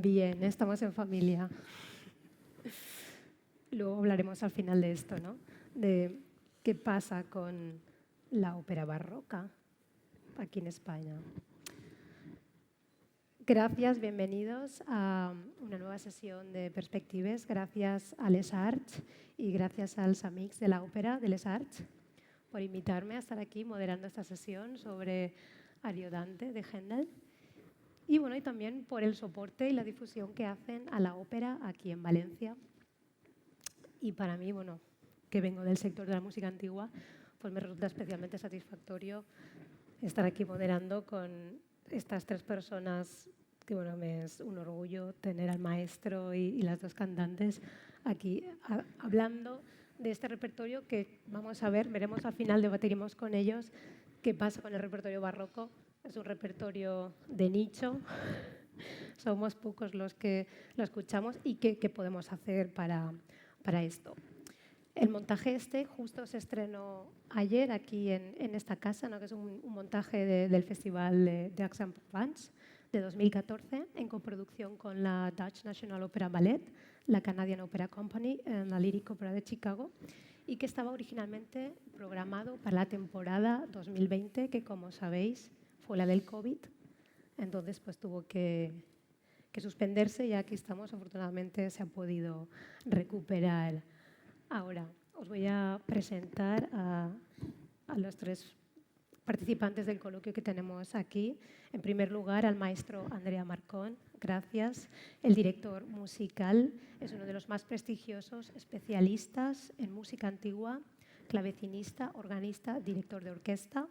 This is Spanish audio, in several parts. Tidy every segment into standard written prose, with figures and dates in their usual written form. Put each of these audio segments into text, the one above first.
Bien, estamos en familia. Luego hablaremos al final de esto, ¿no? De qué pasa con la ópera barroca aquí en España. Gracias, bienvenidos a una nueva sesión de Perspectives. Gracias a Les Arts y gracias al Amics de la Ópera de Les Arts por invitarme a estar aquí moderando esta sesión sobre Ariodante de Händel. Y bueno, y también por el soporte y la difusión que hacen a la ópera aquí en Valencia. Y para mí, bueno, que vengo del sector de la música antigua, pues me resulta especialmente satisfactorio estar aquí moderando con estas tres personas, que bueno, me es un orgullo tener al maestro y las dos cantantes aquí hablando de este repertorio que vamos a ver, veremos al final, debatiremos con ellos qué pasa con el repertorio barroco. Es un repertorio de nicho, somos pocos los que lo escuchamos y qué podemos hacer para esto. El montaje justo se estrenó ayer aquí en esta casa, ¿no? Que es un montaje del Festival de Aix-en-Provence de 2014 en coproducción con la Dutch National Opera Ballet, la Canadian Opera Company, la Lyric Opera de Chicago, y que estaba originalmente programado para la temporada 2020, que como sabéis fue la del COVID, entonces pues tuvo que suspenderse y aquí estamos, afortunadamente se ha podido recuperar. Ahora os voy a presentar a los tres participantes del coloquio que tenemos aquí. En primer lugar, al maestro Andrea Marcón, gracias. El director musical es uno de los más prestigiosos especialistas en música antigua, clavecinista, organista, director de orquesta,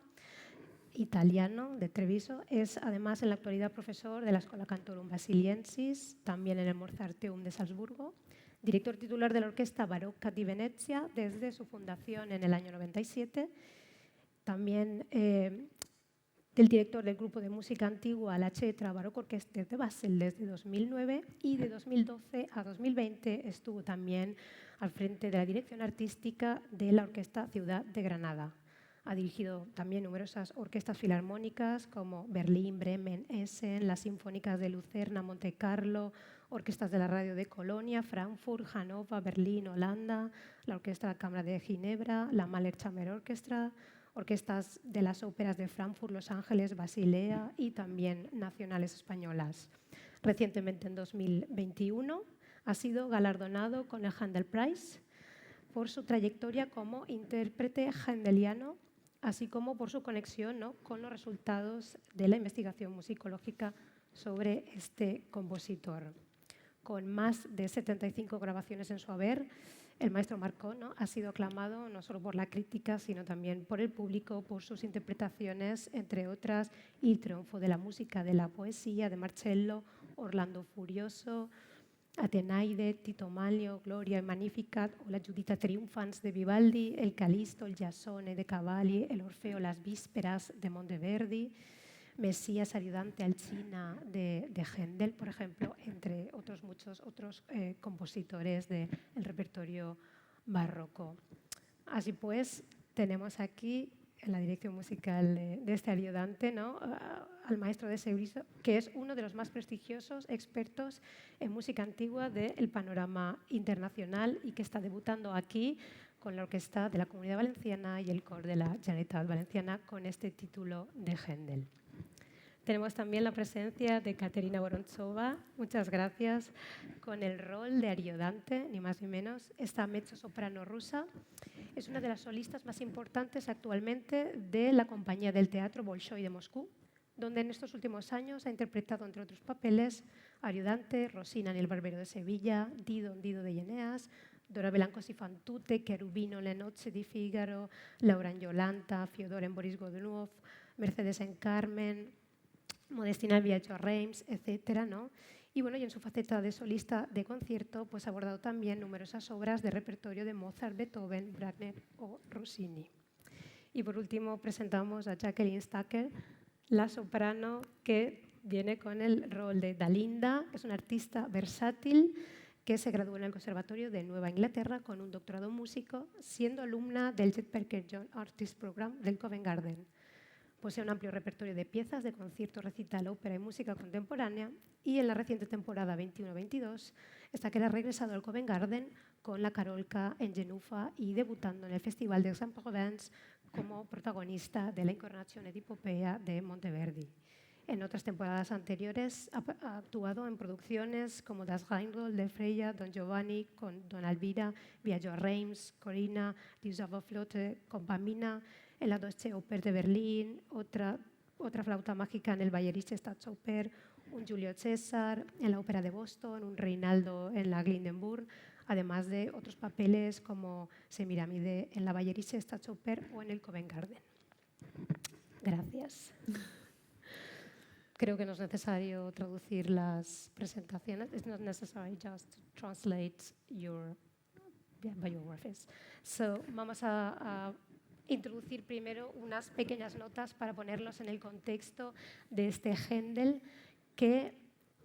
italiano de Treviso. Es además en la actualidad profesor de la Schola Cantorum Basiliensis, también en el Mozarteum de Salzburgo, director titular de la Orquesta Barocca di Venezia desde su fundación en el año 97, también del director del grupo de música antigua La Cetra Baroque Orchestra de Basel desde 2009 y de 2012 a 2020 estuvo también al frente de la dirección artística de la Orquesta Ciudad de Granada. Ha dirigido también numerosas orquestas filarmónicas como Berlín, Bremen, Essen, las Sinfónicas de Lucerna, Monte Carlo, orquestas de la Radio de Colonia, Frankfurt, Hannover, Berlín, Holanda, la Orquesta de la Cámara de Ginebra, la Mahler Chamber Orchestra, orquestas de las óperas de Frankfurt, Los Ángeles, Basilea y también nacionales españolas. Recientemente, en 2021, ha sido galardonado con el Händel Prize por su trayectoria como intérprete händeliano, así como por su conexión, ¿no?, con los resultados de la investigación musicológica sobre este compositor. Con más de 75 grabaciones en su haber, el maestro Marcón, ¿no?, ha sido aclamado no solo por la crítica, sino también por el público, por sus interpretaciones, entre otras, Il Trionfo de la música, de la poesía, de Marcello, Orlando Furioso, Atenaide, Tito Manlio, Gloria y Magnificat, o la Giudita Triunfans de Vivaldi, el Calisto, el Giasone de Cavalli, el Orfeo Las Vísperas de Monteverdi, Mesías Ariodante Alcina de Händel, por ejemplo, entre otros muchos otros compositores del repertorio barroco. Así pues, tenemos aquí en la dirección musical de este Ariodante, ¿no?, al maestro de Seuriso, que es uno de los más prestigiosos expertos en música antigua del panorama internacional y que está debutando aquí con la Orquesta de la Comunidad Valenciana y el Cor de la Generalitat Valenciana con este título de Händel. Tenemos también la presencia de Katerina Vorontsova, muchas gracias, con el rol de Ariodante, ni más ni menos. Esta mezzosoprano rusa es una de las solistas más importantes actualmente de la compañía del Teatro Bolshoi de Moscú, donde en estos últimos años ha interpretado, entre otros papeles, Ariodante, Rosina en El Barbero de Sevilla, Dido en Dido de Eneas, Dora Belancos y Fantute, Cherubino en Le Nozze di Figaro, Laura en Yolanta, Fiodor en Boris Godunov, Mercedes en Carmen, Modestina en Viaggio a Reims, etcétera, ¿no? Y bueno, y en su faceta de solista de concierto, pues ha abordado también numerosas obras de repertorio de Mozart, Beethoven, Wagner o Rossini. Y por último presentamos a Jacqueline Stacker, la soprano que viene con el rol de Dalinda. Es una artista versátil que se graduó en el Conservatorio de Nueva Inglaterra con un doctorado en músico, siendo alumna del Jet Parker Young Artist Program del Covent Garden. posee un amplio repertorio de piezas de concierto, recital, ópera y música contemporánea, y en la reciente temporada 21-22 está que ha regresado al Covent Garden con la Carolca en Genufa y debutando en el Festival de Aix-en-Provence como protagonista de la Incarnazione d'Epopea de Monteverdi. En otras temporadas anteriores ha actuado en producciones como Das Rheingold de Freya, Don Giovanni con Don Elvira, Viaggio a Reims, Corina, Die Zauberflöte con Pamina, en la Deutsche Oper de Berlín, otra flauta mágica en el Bayerische Staatsoper, un Julio César en la Ópera de Boston, un Reinaldo en la Glyndebourg, además de otros papeles como Semiramide en la Bayerische Staatsoper o en el Covent Garden. Gracias. Creo que no es necesario traducir las presentaciones. It's not necessary just to translate your biographies. So, vamos a introducir primero unas pequeñas notas para ponerlos en el contexto de este Händel que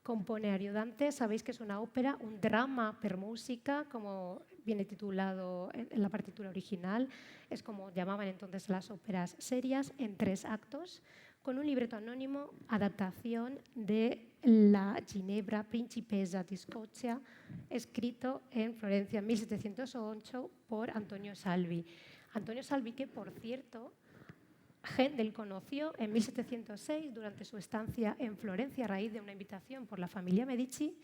compone Ariodante. Sabéis que es una ópera, un drama per música, como viene titulado en la partitura original. Es como llamaban entonces las óperas serias, en 3 actos, con un libreto anónimo, adaptación de la Ginebra Principessa di Scozia, escrito en Florencia en 1708 por Antonio Salvi. Antonio Salvi, que por cierto, Händel conoció en 1706 durante su estancia en Florencia a raíz de una invitación por la familia Medici,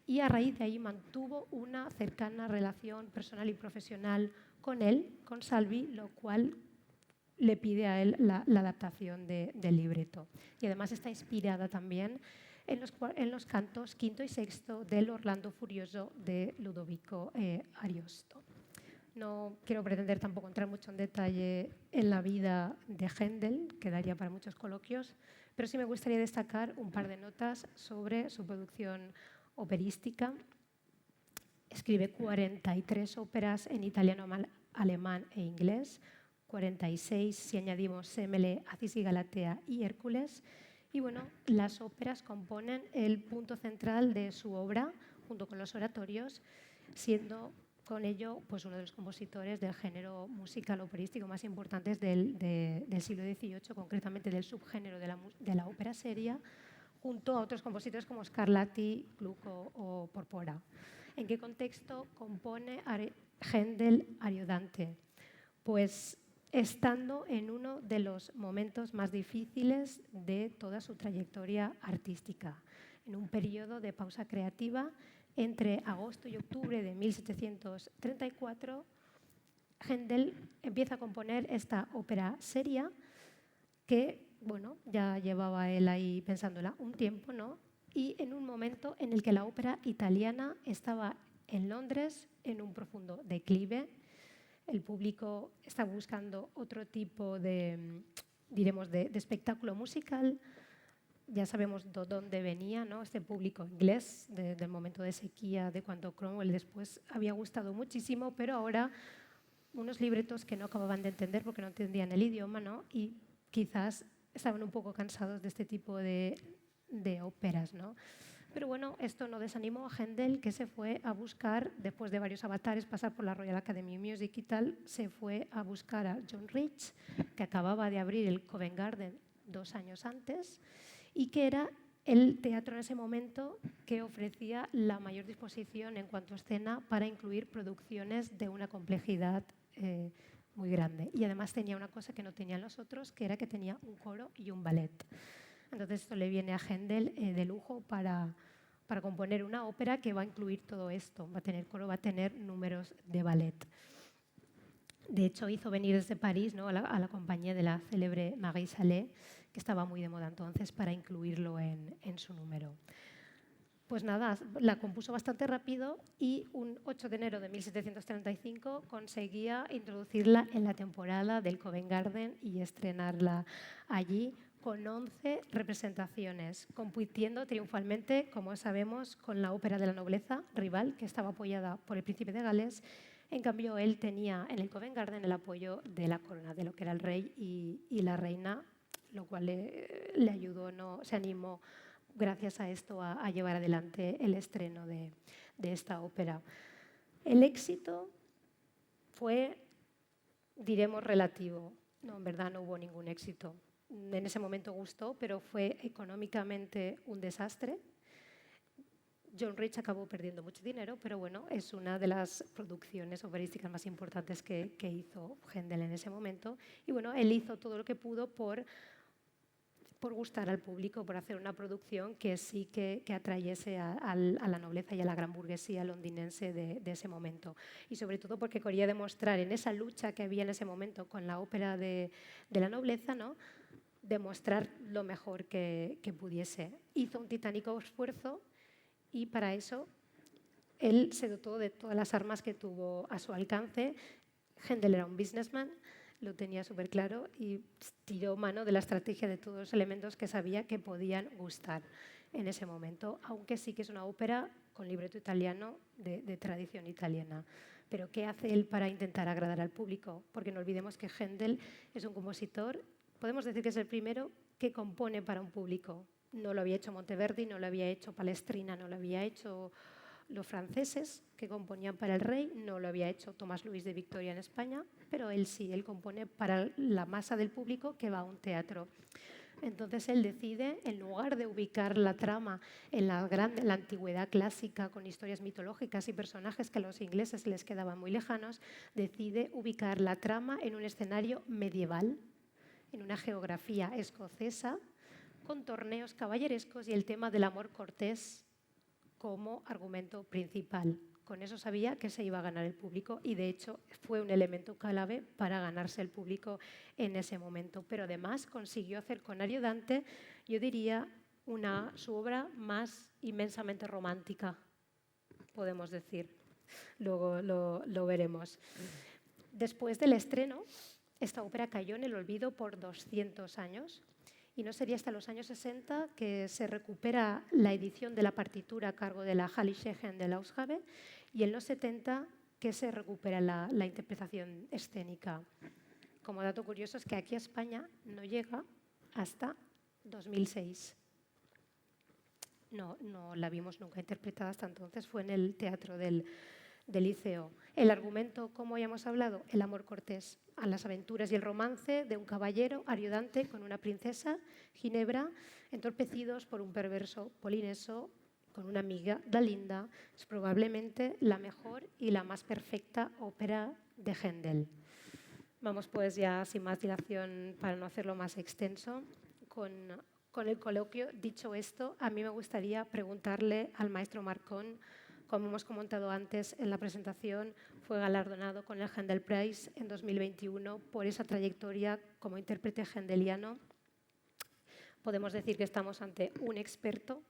y a raíz de ahí mantuvo una cercana relación personal y profesional con él, con Salvi, lo cual le pide a él la adaptación del libreto. Y además está inspirada también en los cantos quinto y sexto del Orlando Furioso de Ludovico Ariosto. No quiero pretender tampoco entrar mucho en detalle en la vida de Händel, que daría para muchos coloquios, pero sí me gustaría destacar un par de notas sobre su producción operística. Escribe 43 óperas en italiano, alemán e inglés, 46 si añadimos Semele, Acis y Galatea y Hércules. Y bueno, las óperas componen el punto central de su obra, junto con los oratorios, siendo con ello pues, uno de los compositores del género musical operístico más importantes del siglo XVIII, concretamente del subgénero de la ópera seria, junto a otros compositores como Scarlatti, Gluck o Porpora. ¿En qué contexto compone Händel Ariodante? Pues estando en uno de los momentos más difíciles de toda su trayectoria artística, en un periodo de pausa creativa entre agosto y octubre de 1734, Händel empieza a componer esta ópera seria que, bueno, ya llevaba él ahí pensándola un tiempo, ¿no? Y en un momento en el que la ópera italiana estaba en Londres en un profundo declive. El público está buscando otro tipo de, diremos, de espectáculo musical. Ya sabemos de dónde venía, ¿no? Este público inglés del momento de sequía, de cuando Cromwell después había gustado muchísimo, pero ahora unos libretos que no acababan de entender porque no entendían el idioma, ¿no? Y quizás estaban un poco cansados de este tipo de óperas, ¿no? Pero bueno, esto no desanimó a Händel, que se fue a buscar, después de varios avatares, pasar por la Royal Academy of Music y tal, se fue a buscar a John Rich, que acababa de abrir el Covent Garden 2 años antes y que era el teatro en ese momento que ofrecía la mayor disposición en cuanto a escena para incluir producciones de una complejidad muy grande. Y además tenía una cosa que no tenían los otros, que era que tenía un coro y un ballet. Entonces esto le viene a Händel de lujo para componer una ópera que va a incluir todo esto. Va a tener coro, va a tener números de ballet. De hecho, hizo venir desde París, ¿no? a la compañía de la célebre Marie Salé, que estaba muy de moda entonces, para incluirlo en su número. Pues nada, la compuso bastante rápido y un 8 de enero de 1735 conseguía introducirla en la temporada del Covent Garden y estrenarla allí con 11 representaciones, compitiendo triunfalmente, como sabemos, con la ópera de la nobleza, Rival, que estaba apoyada por el príncipe de Gales. En cambio, él tenía en el Covent Garden el apoyo de la corona, de lo que era el rey y la reina, lo cual le ayudó, ¿no? Se animó gracias a esto a llevar adelante el estreno de esta ópera. El éxito fue, diremos, relativo. No, en verdad no hubo ningún éxito. en ese momento gustó, pero fue económicamente un desastre. John Rich acabó perdiendo mucho dinero, pero bueno, es una de las producciones operísticas más importantes que hizo Händel en ese momento. Y bueno, él hizo todo lo que pudo por gustar al público, por hacer una producción que sí que atrayese a la nobleza y a la gran burguesía londinense de ese momento. Y sobre todo porque quería demostrar en esa lucha que había en ese momento con la ópera de la nobleza, ¿no?, demostrar lo mejor que pudiese. Hizo un titánico esfuerzo y para eso él se dotó de todas las armas que tuvo a su alcance. Händel era un businessman, lo tenía súper claro y tiró mano de la estrategia de todos los elementos que sabía que podían gustar en ese momento, aunque sí que es una ópera con libreto italiano de tradición italiana. Pero ¿qué hace él para intentar agradar al público? Porque no olvidemos que Händel es un compositor, podemos decir que es el primero que compone para un público. No lo había hecho Monteverdi, no lo había hecho Palestrina, no lo había hecho los franceses que componían para el rey, no lo había hecho Tomás Luis de Victoria en España, pero él sí, él compone para la masa del público que va a un teatro. Entonces él decide, en lugar de ubicar la trama en la antigüedad clásica con historias mitológicas y personajes que a los ingleses les quedaban muy lejanos, decide ubicar la trama en un escenario medieval, en una geografía escocesa, con torneos caballerescos y el tema del amor cortés como argumento principal. Con eso sabía que se iba a ganar el público y de hecho fue un elemento clave para ganarse el público en ese momento. Pero además consiguió hacer con Ariodante, yo diría, su obra más inmensamente romántica, podemos decir. Luego lo veremos. Después del estreno, esta ópera cayó en el olvido por 200 años. Y no sería hasta los años 60 que se recupera la edición de la partitura a cargo de la Hallische Händel Ausgabe y en los 70 que se recupera la interpretación escénica. Como dato curioso es que aquí a España no llega hasta 2006. No la vimos nunca interpretada hasta entonces, fue en el Teatro del Liceo. El argumento, como ya hemos hablado, el amor cortés, a las aventuras y el romance de un caballero Ariodante con una princesa, Ginebra, entorpecidos por un perverso polineso con una amiga, Dalinda. Es probablemente la mejor y la más perfecta ópera de Händel. Vamos pues ya sin más dilación, para no hacerlo más extenso, con el coloquio. Dicho esto, a mí me gustaría preguntarle al maestro Marcón. Como hemos comentado antes en la presentación, fue galardonado con el Händel Prize en 2021 por esa trayectoria como intérprete händeliano. Podemos decir que estamos ante un experto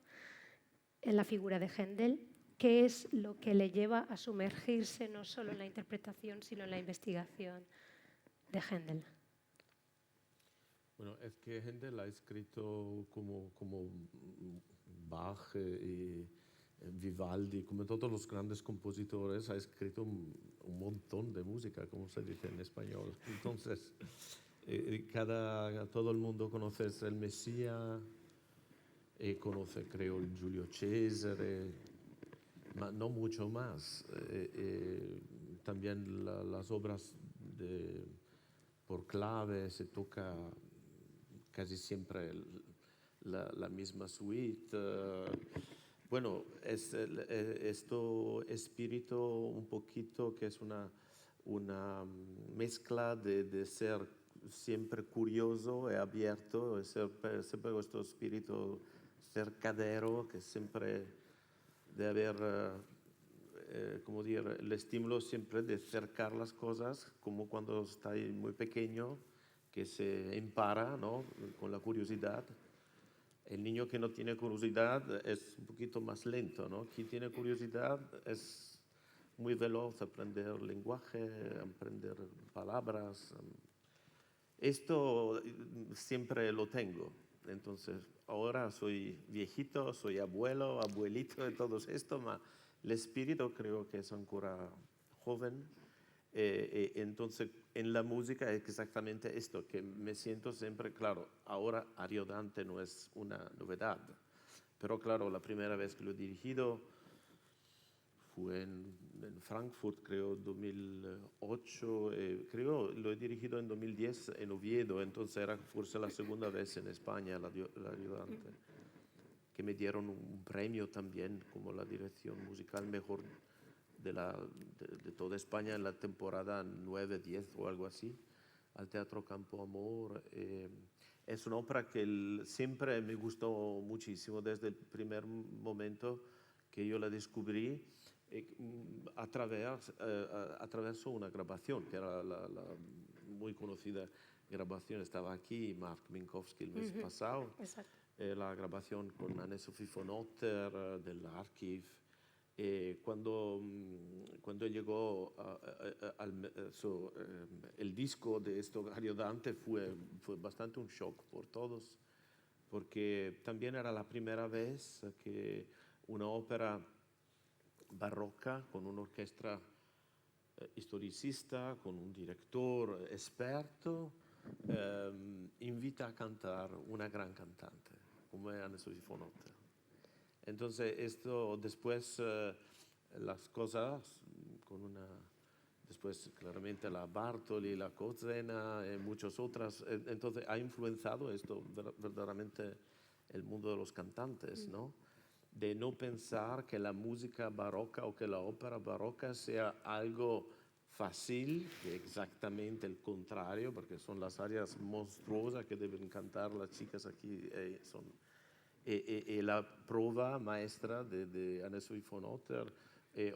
en la figura de Händel. ¿Qué es lo que le lleva a sumergirse no solo en la interpretación, sino en la investigación de Händel? Bueno, es que Händel ha escrito como Bach y Vivaldi, como todos los grandes compositores, ha escrito un montón de música, como se dice en español. Entonces, todo el mundo conoce el Mesías, conoce, creo, el Giulio Cesare, no mucho más. También las obras por clave se toca casi siempre la misma suite. Bueno, es esto espíritu un poquito que es una mezcla de ser siempre curioso y abierto, siempre nuestro espíritu cercadero, que siempre de haber, como decir, el estímulo siempre de cercar las cosas, como cuando está muy pequeño, que se empara, ¿no?, con la curiosidad. El niño que no tiene curiosidad es un poquito más lento, ¿no? Quien tiene curiosidad es muy veloz, aprender lenguaje, aprender palabras. Esto siempre lo tengo. Entonces, ahora soy viejito, soy abuelo, abuelito de todo esto, pero el espíritu creo que es ancora joven. Entonces, en la música es exactamente esto, que me siento siempre, claro, ahora Ariodante no es una novedad, pero claro, la primera vez que lo he dirigido fue en Frankfurt, creo, 2008, creo lo he dirigido en 2010 en Oviedo, entonces era forse la segunda vez en España la ayudante, que me dieron un premio también como la dirección musical mejor de toda España en la temporada 9-10 o algo así, al Teatro Campo Amor. Es una ópera que siempre me gustó muchísimo desde el primer momento que yo la descubrí attraverso una grabación, que era la muy conocida grabación, estaba aquí Mark Minkowski el mes pasado, la grabación con Anne-Sophie von Otter del Archiv. Cuando llegó el disco de esto Ariodante fue bastante un shock por todos, porque también era la primera vez que una ópera barroca con una orquesta historicista, con un director experto, invita a cantar una gran cantante, como es Anne-Sophie von Otter. Entonces, esto después, las cosas, después claramente la Bartoli, la Kozena y muchas otras, entonces ha influenciado esto verdaderamente el mundo de los cantantes, ¿no? De no pensar que la música barroca o que la ópera barroca sea algo fácil, que exactamente el contrario, porque son las áreas monstruosas que deben cantar las chicas aquí, la prueba maestra de Anne-Sophie von Otter,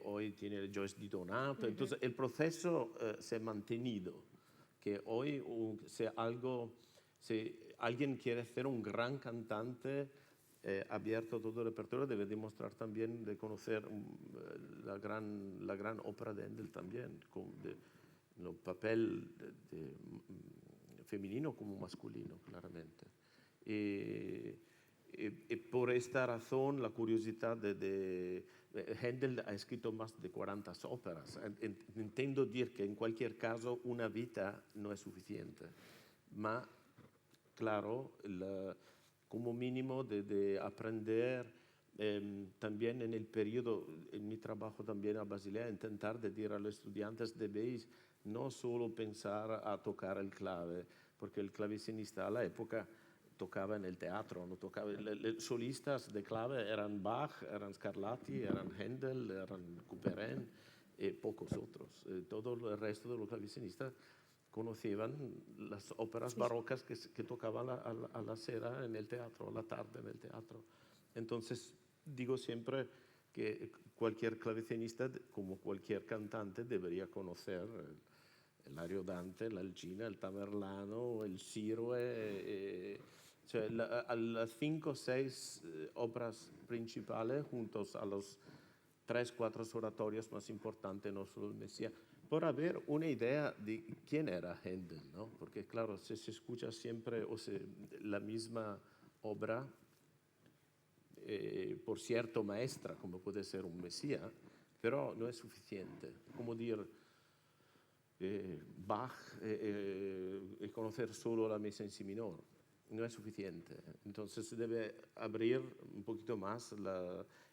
hoy tiene Joyce Di Donato. Entonces el proceso se ha mantenido, que hoy si alguien quiere ser un gran cantante abierto a todo el repertorio, debe demostrar también de conocer la gran ópera de Händel también, con el papel femenino como masculino, claramente. Y por esta razón, la curiosidad Händel ha escrito más de 40 óperas. Intento decir que en cualquier caso una vida no es suficiente, pero claro, como mínimo de aprender también en el periodo, en mi trabajo también a Basilea, intentar decir a los estudiantes debéis no solo pensar a tocar el clave, porque el clavecinista a la época tocaba en el teatro, no tocaba. Los solistas de clave eran Bach, eran Scarlatti, eran Händel, eran Couperin y pocos otros. Todo el resto de los clavecinistas conocían las óperas barrocas que tocaban a la sera en el teatro, a la tarde en el teatro. Entonces, digo siempre que cualquier clavecinista, como cualquier cantante, debería conocer el Ariodante, l'Alcina, el Tamerlano, el Siroe, cioè las 5 o 6 obras principales juntos a los 3-4 oratorios más importantes, no solo el Mesías, por haber una idea de quién era Händel, ¿no? Porque claro, si se escucha siempre la misma obra, por cierto maestra, como puede ser un Mesías, pero no es suficiente. Como decir Bach y conocer solo la misa en si menor, no es suficiente. Entonces se debe abrir un poquito más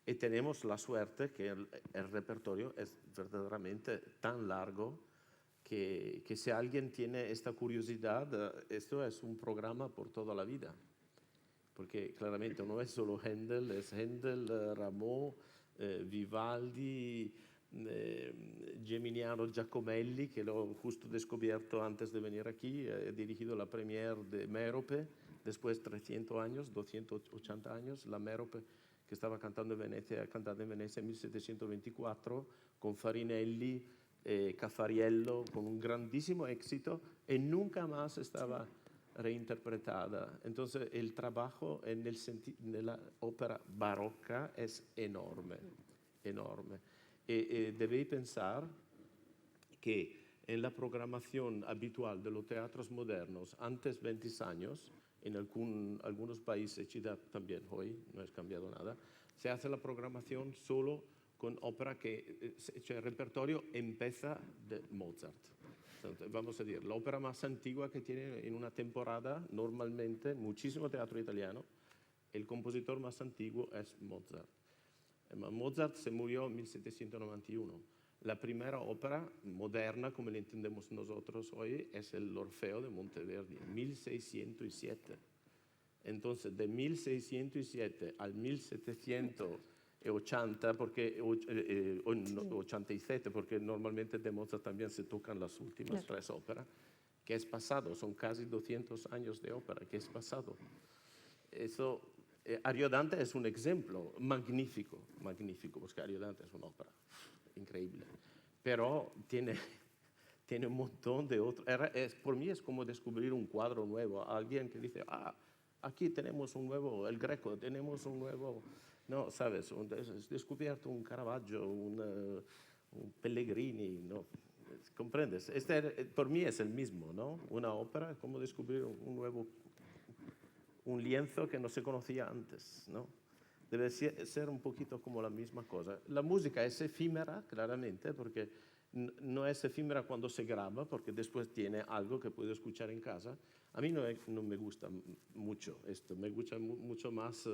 y tenemos la suerte que el repertorio es verdaderamente tan largo que si alguien tiene esta curiosidad, esto es un programa por toda la vida. Porque claramente no es solo Händel, es Händel, Rameau, Vivaldi, Geminiano Giacomelli, que lo he justo descubierto antes de venir aquí, he dirigido la premiere de Merope, después de 300 años, 280 años, la Merope que estaba cantando en Venecia, cantada en Venecia en 1724, con Farinelli, Cafariello, con un grandísimo éxito, y nunca más estaba reinterpretada. Entonces el trabajo en la ópera barroca es enorme, enorme. Debéis pensar que en la programación habitual de los teatros modernos, antes 20 años, en algunos países, Chile también hoy, no es cambiado nada, se hace la programación solo con ópera el repertorio empieza de Mozart. Entonces, vamos a decir, la ópera más antigua que tiene en una temporada, normalmente, muchísimo teatro italiano, el compositor más antiguo es Mozart. Mozart se murió en 1791. La primera ópera moderna, como la entendemos nosotros hoy, es el Orfeo de Monteverdi, 1607. Entonces, de 1607 al 1780, porque, 87, porque normalmente de Mozart también se tocan las últimas tres óperas, ¿qué es pasado? Son casi 200 años de ópera, ¿qué es pasado? Eso, Ariodante es un ejemplo magnífico, porque Ariodante es una ópera increíble, pero tiene un montón de otros. Por mí es como descubrir un cuadro nuevo, alguien que dice, aquí tenemos un nuevo, el Greco, tenemos un nuevo, no, sabes, es descubierto un Caravaggio, un Pellegrini, ¿no? ¿Comprendes? Por mí es el mismo, ¿no? Una ópera es como descubrir un lienzo que no se conocía antes, ¿no? Debe ser un poquito como la misma cosa. La música es efímera, claramente, porque no es efímera cuando se graba, porque después tiene algo que puedo escuchar en casa. A mí no me gusta mucho esto, me gusta mucho más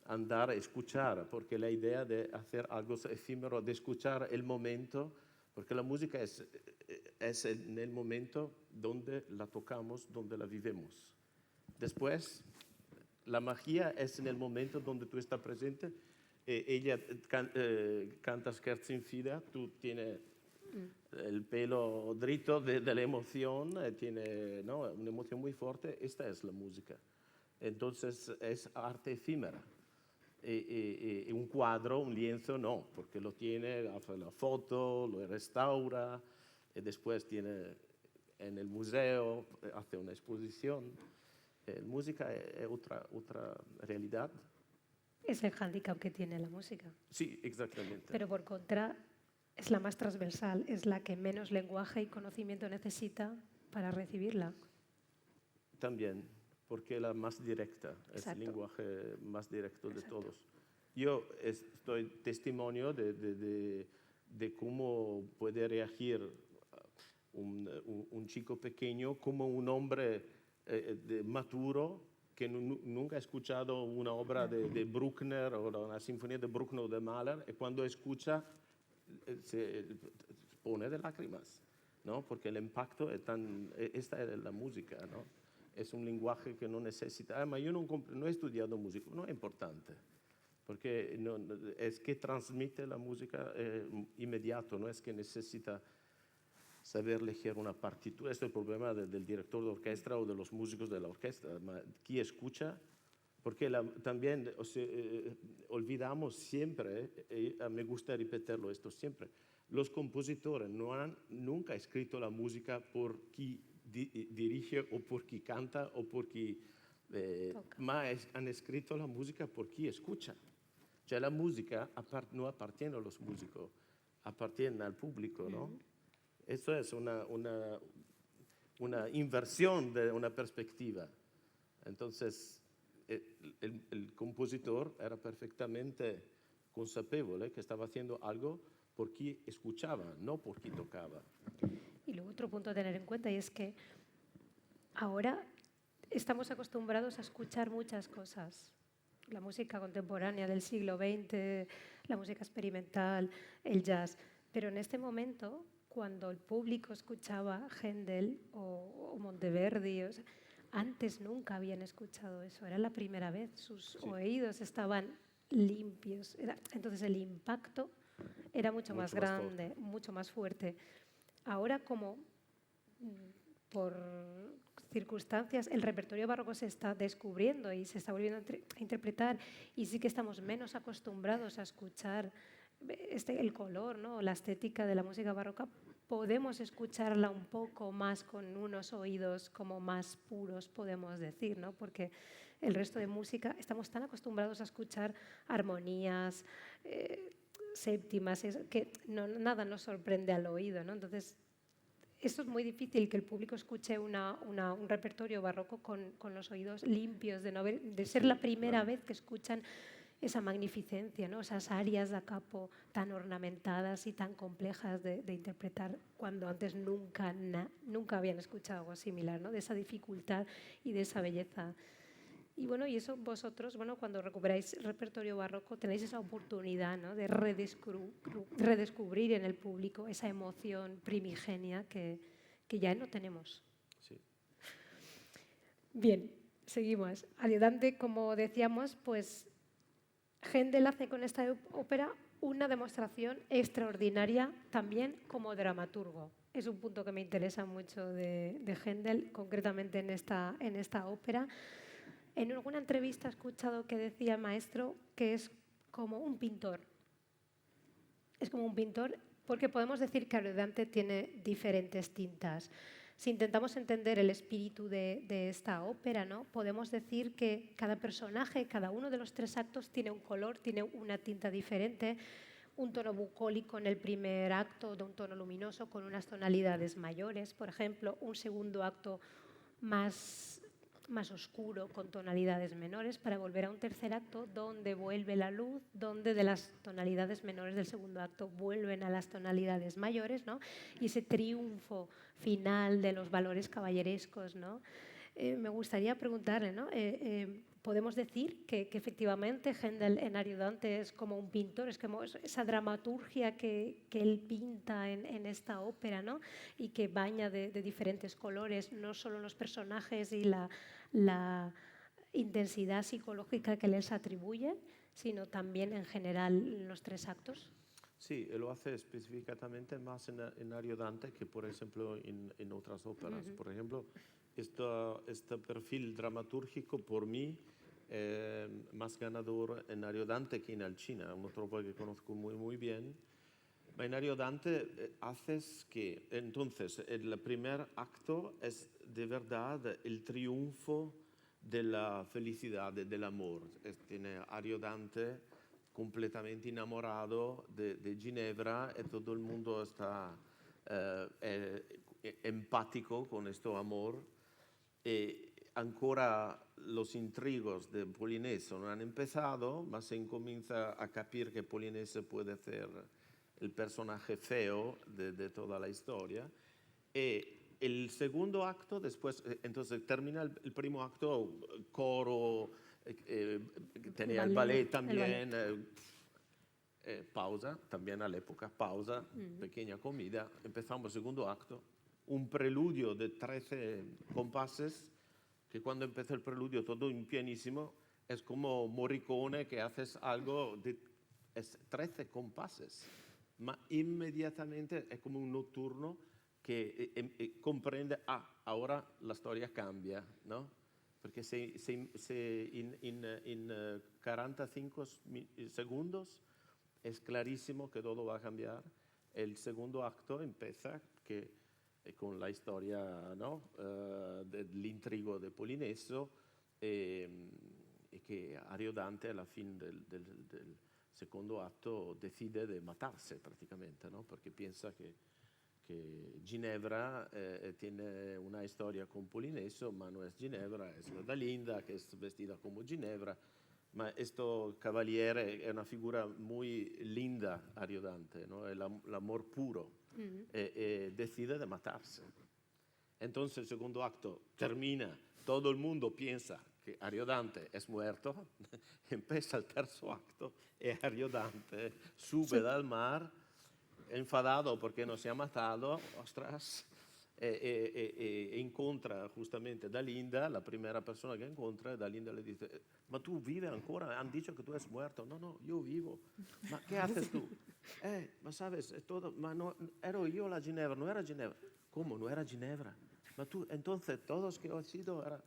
andar a escuchar, porque la idea de hacer algo efímero, de escuchar el momento, porque la música es en el momento donde la tocamos, donde la vivemos. Después, la magia es en el momento donde tú estás presente. Ella canta Scherzi in Fida, tú tienes el pelo drito de la emoción, tiene, ¿no?, una emoción muy fuerte. Esta es la música. Entonces es arte efímera. Un cuadro, un lienzo, no, porque lo tiene, hace la foto, lo restaura, y después tiene en el museo, hace una exposición. Música es otra realidad. Es el hándicap que tiene la música. Sí, exactamente. Pero por contra, es la más transversal, es la que menos lenguaje y conocimiento necesita para recibirla. También, porque es la más directa, es el lenguaje más directo de todos. Yo estoy testimonio de cómo puede reagir un chico pequeño como un hombre maturo que nunca ha escuchado una obra de Bruckner o una sinfonía de Bruckner o de Mahler, y cuando escucha se pone de lágrimas, ¿no? Porque el impacto es esta es la música, ¿no? Es un lenguaje que no necesita. Además, yo no he estudiado música, no es importante, porque es que transmite la música inmediato, no es que necesita saber leer una partitura. Este es el problema del director de orquesta o de los músicos de la orquesta. ¿Quién escucha? Porque también olvidamos siempre, me gusta repetirlo esto siempre, los compositores no han nunca escrito la música por quien dirige o por quien canta o por quien más han escrito la música por quien escucha. O sea, la música no appartiene a los músicos, appartiene al público, ¿no? Eso es una inversión de una perspectiva. Entonces, el compositor era perfectamente consapevole que estaba haciendo algo por quien escuchaba, no por quien tocaba. Y luego otro punto a tener en cuenta, y es que ahora estamos acostumbrados a escuchar muchas cosas. La música contemporánea del siglo XX, la música experimental, el jazz. Pero en este momento, cuando el público escuchaba Händel o Monteverdi, antes nunca habían escuchado eso, era la primera vez, sus oídos estaban limpios. Entonces el impacto era mucho más grande, mucho más fuerte. Ahora, como por circunstancias, el repertorio barroco se está descubriendo y se está volviendo a interpretar, y sí que estamos menos acostumbrados a escuchar el color, ¿no?, la estética de la música barroca. Podemos escucharla un poco más con unos oídos como más puros, podemos decir, ¿no? Porque el resto de música estamos tan acostumbrados a escuchar armonías, séptimas, que nada nos sorprende al oído, ¿no? Entonces, esto es muy difícil, que el público escuche un repertorio barroco con los oídos limpios, de ser la primera vez que escuchan esa magnificencia, ¿no? Esas arias da capo tan ornamentadas y tan complejas de interpretar, cuando antes nunca habían escuchado algo similar, ¿no? De esa dificultad y de esa belleza Y bueno, y eso vosotros, bueno, cuando recuperáis repertorio barroco, tenéis esa oportunidad, ¿no?, de redescubrir en el público esa emoción primigenia que ya no tenemos. Sí. Bien, seguimos. Ayudante, como decíamos, pues Händel hace con esta ópera una demostración extraordinaria también como dramaturgo. Es un punto que me interesa mucho de Händel, concretamente en esta ópera. En alguna entrevista he escuchado que decía el maestro que es como un pintor. Es como un pintor porque podemos decir que Ariodante tiene diferentes tintas. Si intentamos entender el espíritu de esta ópera, ¿no?, podemos decir que cada personaje, cada uno de los 3 actos tiene un color, tiene una tinta diferente, un tono bucólico en el primer acto, de un tono luminoso con unas tonalidades mayores, por ejemplo, un segundo acto más oscuro con tonalidades menores, para volver a un tercer acto donde vuelve la luz, donde de las tonalidades menores del segundo acto vuelven a las tonalidades mayores, ¿no?, y ese triunfo final de los valores caballerescos, ¿no? Me gustaría preguntarle, ¿no? ¿Podemos decir que efectivamente Händel en Ariodante es como un pintor, es como esa dramaturgia que él pinta en esta ópera, ¿no?, y que baña de diferentes colores, no solo los personajes y la intensidad psicológica que les atribuye, sino también en general los 3 actos? Sí, lo hace específicamente más en Ariodante que, por ejemplo, en otras óperas. Por ejemplo, este perfil dramatúrgico, por mí, más ganador en Ariodante que en Alcina, una tropa que conozco muy, muy bien. En Ariodante haces que, entonces, el primer acto es de verdad el triunfo de la felicidad, del amor. Tiene Ariodante completamente enamorado de Ginebra y todo el mundo está empático con este amor. Ancora los intrigos de Polineso no han empezado, mas se comienza a capir que Polineso puede ser el personaje feo de toda la historia. El segundo acto, después, entonces termina el primer acto, coro, tenía el ballet también, pausa, también a la época, pausa, pequeña comida, empezamos el segundo acto, un preludio de 13 compases, que cuando empieza el preludio todo en pianísimo, es como Morricone que haces algo de 13 compases, ma inmediatamente es como un nocturno que comprende, ahora la historia cambia, ¿no? Porque en 45 segundos es clarísimo que todo va a cambiar. El segundo acto empieza con la historia, ¿no?, del intrigo de Polineso, y que Ariodante a la fin del segundo acto decide de matarse prácticamente, ¿no?, porque piensa que Ginebra tiene una historia con Polineso, ma no es Ginebra, es la Dalinda, que es vestida como Ginebra. Ma este cavaliere è una figura muy linda, Ariodante, ¿no?, el amor puro, decide de matarse. Entonces el segundo acto termina, todo el mundo piensa que Ariodante es muerto, empieza el tercer acto y Ariodante sube del mar, enfadado porque no se ha matado, ostras, encuentra justamente Dalinda, la primera persona que encuentra, Dalinda le dice, ma tú vives ancora, han dicho que tú eres muerto. No, yo vivo. Ma ¿qué haces tú? Ma sabes, todo, ma no, ero yo la Ginebra, no era Ginebra. ¿Cómo? No era Ginebra. Ma tú, entonces, todos que he sido, era...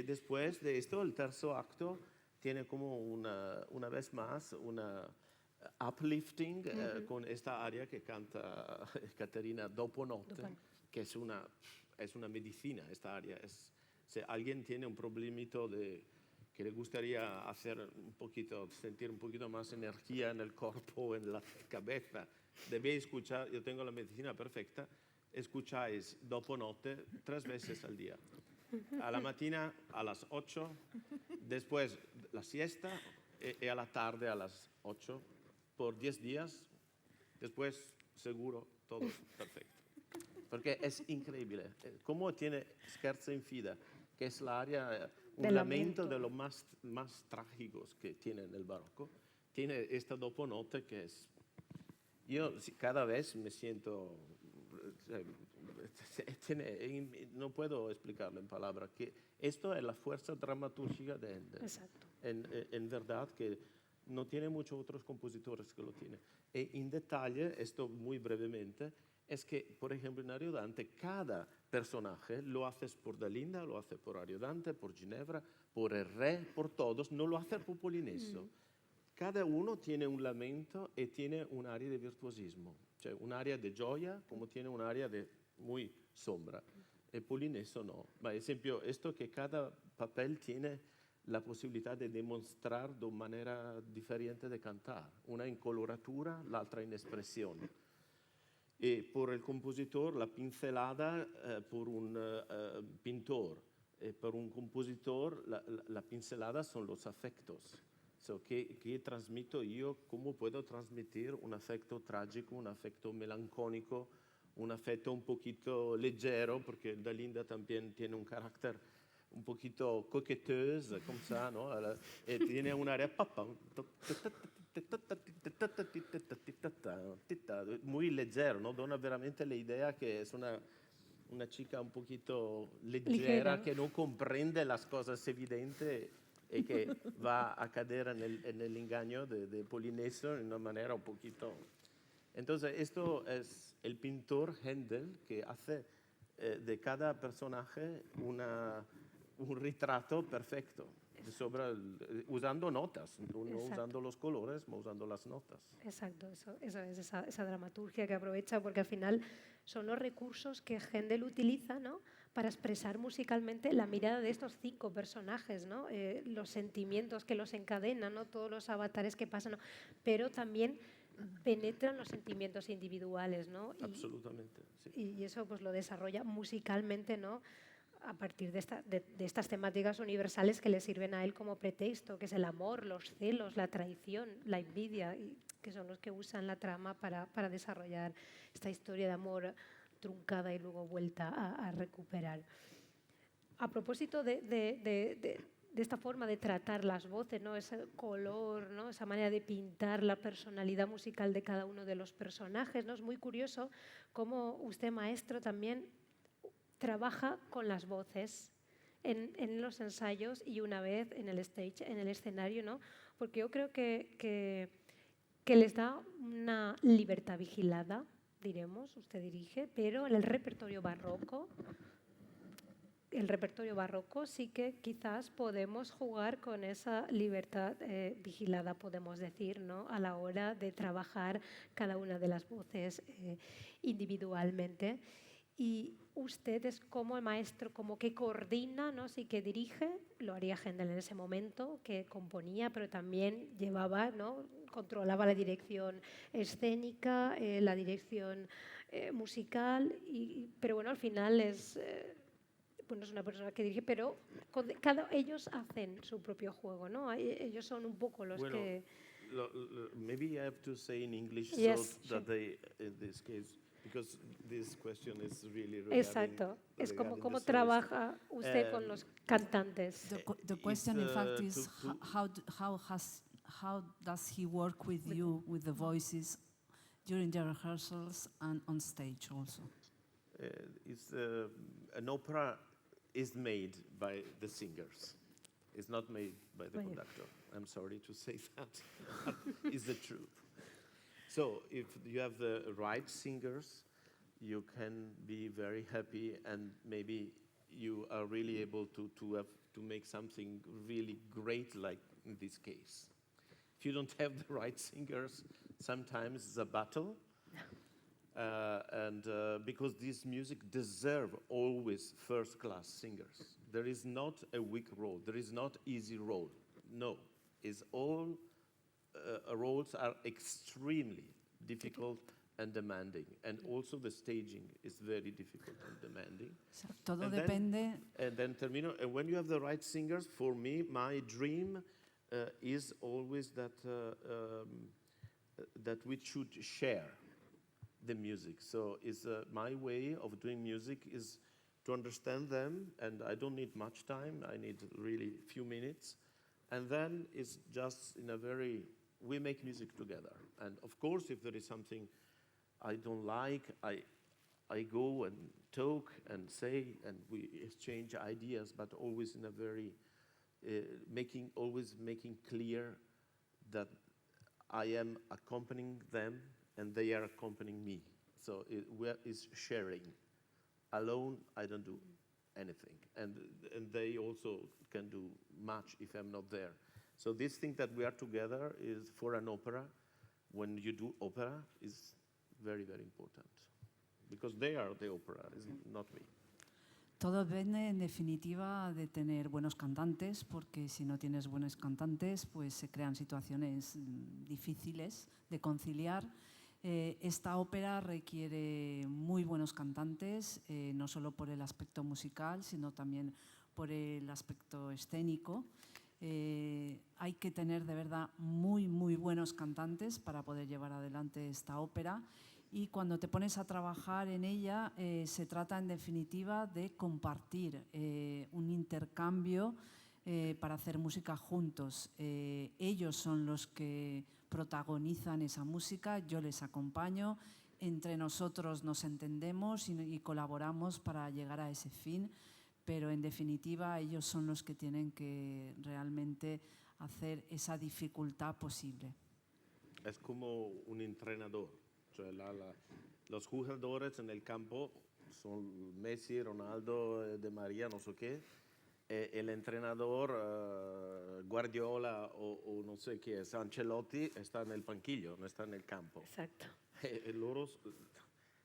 después de esto, el tercer acto tiene como una vez más, una uplifting con esta aria que canta Caterina Dopo Notte, que es una medicina esta aria. Si alguien tiene un problemito que le gustaría sentir un poquito más energía en el cuerpo, en la cabeza, debe escuchar, yo tengo la medicina perfecta, escucháis Dopo Notte 3 veces al día. A la mañana a las 8, después la siesta y a la tarde a las 8, por 10 días, después seguro todo perfecto. Porque es increíble. Como tiene Scherzo in Fida, que es la aria un lamento de los más trágicos que tiene el barroco. Tiene esta doponote que es... Yo cada vez me siento... no puedo explicarlo en palabras, que esto es la fuerza dramatúrgica de Händel. Exacto. En verdad que no tiene muchos otros compositores que lo tienen. Y en detalle, esto muy brevemente, es que, por ejemplo, en Ariodante, cada personaje lo haces por Dalinda, lo hace por Ariodante, por Ginevra, por el rey, por todos, no lo hace por Polineso. Cada uno tiene un lamento y tiene un área de virtuosismo, cioè un área de gioia como tiene un área de muy sombra. El Polineso no. Por ejemplo, esto que cada papel tiene la posibilidad de demostrar de manera diferente de cantar, una en coloratura, la otra en expresión. Y por el compositor, la pincelada por un pintor. Por un compositor, la pincelada son los afectos. So, ¿qué transmito yo? ¿Cómo puedo transmitir un afecto trágico, un afecto melancólico, un afecto un poquito leggero? Porque Dalinda también tiene un carácter un poquito coqueteuse, como ça, ¿no? Tiene un área muy leggero, ¿no? Dona veramente la idea que es una chica un poquito leggera, que no comprende las cosas evidentes y que va a caer en el engaño de Polineso de una manera un poquito... Entonces, esto es el pintor Händel que hace de cada personaje un retrato perfecto, usando notas, no usando los colores, sino usando las notas. Exacto, eso es esa dramaturgia que aprovecha, porque al final son los recursos que Händel utiliza, ¿no?, para expresar musicalmente la mirada de estos 5 personajes, ¿no? Los sentimientos que los encadenan, ¿no?, todos los avatares que pasan, ¿no?, pero también penetran los sentimientos individuales, ¿no? Absolutamente, sí. Y eso pues lo desarrolla musicalmente, ¿no?, a partir de estas temáticas universales que le sirven a él como pretexto, que es el amor, los celos, la traición, la envidia, y que son los que usan la trama para desarrollar esta historia de amor truncada y luego vuelta a recuperar. A propósito de esta forma de tratar las voces, ¿no?, ese color, ¿no?, esa manera de pintar la personalidad musical de cada uno de los personajes, ¿no? Es muy curioso cómo usted, maestro, también trabaja con las voces en los ensayos y una vez en el stage, en el escenario, ¿no? Porque yo creo que les da una libertad vigilada, diremos, usted dirige, pero en el repertorio barroco sí que quizás podemos jugar con esa libertad vigilada, podemos decir, ¿no?, a la hora de trabajar cada una de las voces individualmente. Y usted es como el maestro, como que coordina, ¿no?, sí que dirige, lo haría Händel en ese momento, que componía, pero también llevaba, ¿no?, controlaba la dirección escénica, la dirección musical, pero bueno, al final es una persona que dirige, pero ellos hacen su propio juego, ¿no? Ellos son un poco los que... Maybe I have to say in English Yes, so that they, in this case, because this question is really Exacto. Es como cómo trabaja usted con los cantantes. The question, in fact, is how does he work with you, with the voices, during the rehearsals and on stage also? An opera is made by the singers. It's not made by the conductor. I'm sorry to say that. It's the truth. So if you have the right singers, you can be very happy, and maybe you are really able to make something really great, like in this case. If you don't have the right singers, sometimes it's a battle. Because this music deserves always first-class singers. There is not a weak road. There is not easy road. No, it's all roads are extremely difficult and demanding, and also the staging is very difficult and demanding. Todo depende. And then termino. And when you have the right singers, for me, my dream is always that we should share the music. So my way of doing music is to understand them, and I don't need much time. I need really few minutes, and then it's just we make music together. And of course, if there is something I don't like, I go and talk and say, and we exchange ideas, but always in a very making clear that I am accompanying them and they are accompanying me. So it's sharing. Alone, I don't do anything, and they also can do much if I'm not there. So this thing that we are together is for an opera. When you do opera, is very, very important, because they are the opera, is not me. Todo depende, en definitiva, de tener buenos cantantes, porque si no tienes buenos cantantes, pues se crean situaciones difíciles de conciliar. Esta ópera requiere muy buenos cantantes, no solo por el aspecto musical, sino también por el aspecto escénico. Hay que tener de verdad muy, muy buenos cantantes para poder llevar adelante esta ópera. Y cuando te pones a trabajar en ella, se trata en definitiva de compartir un intercambio para hacer música juntos. Ellos son los que protagonizan esa música, yo les acompaño, entre nosotros nos entendemos y colaboramos para llegar a ese fin, pero en definitiva ellos son los que tienen que realmente hacer esa dificultad posible. Es como un entrenador. Los jugadores en el campo son Messi, Ronaldo, De María, no sé qué. El entrenador Guardiola o no sé qué es, Ancelotti, está en el banquillo, no está en el campo. Exacto.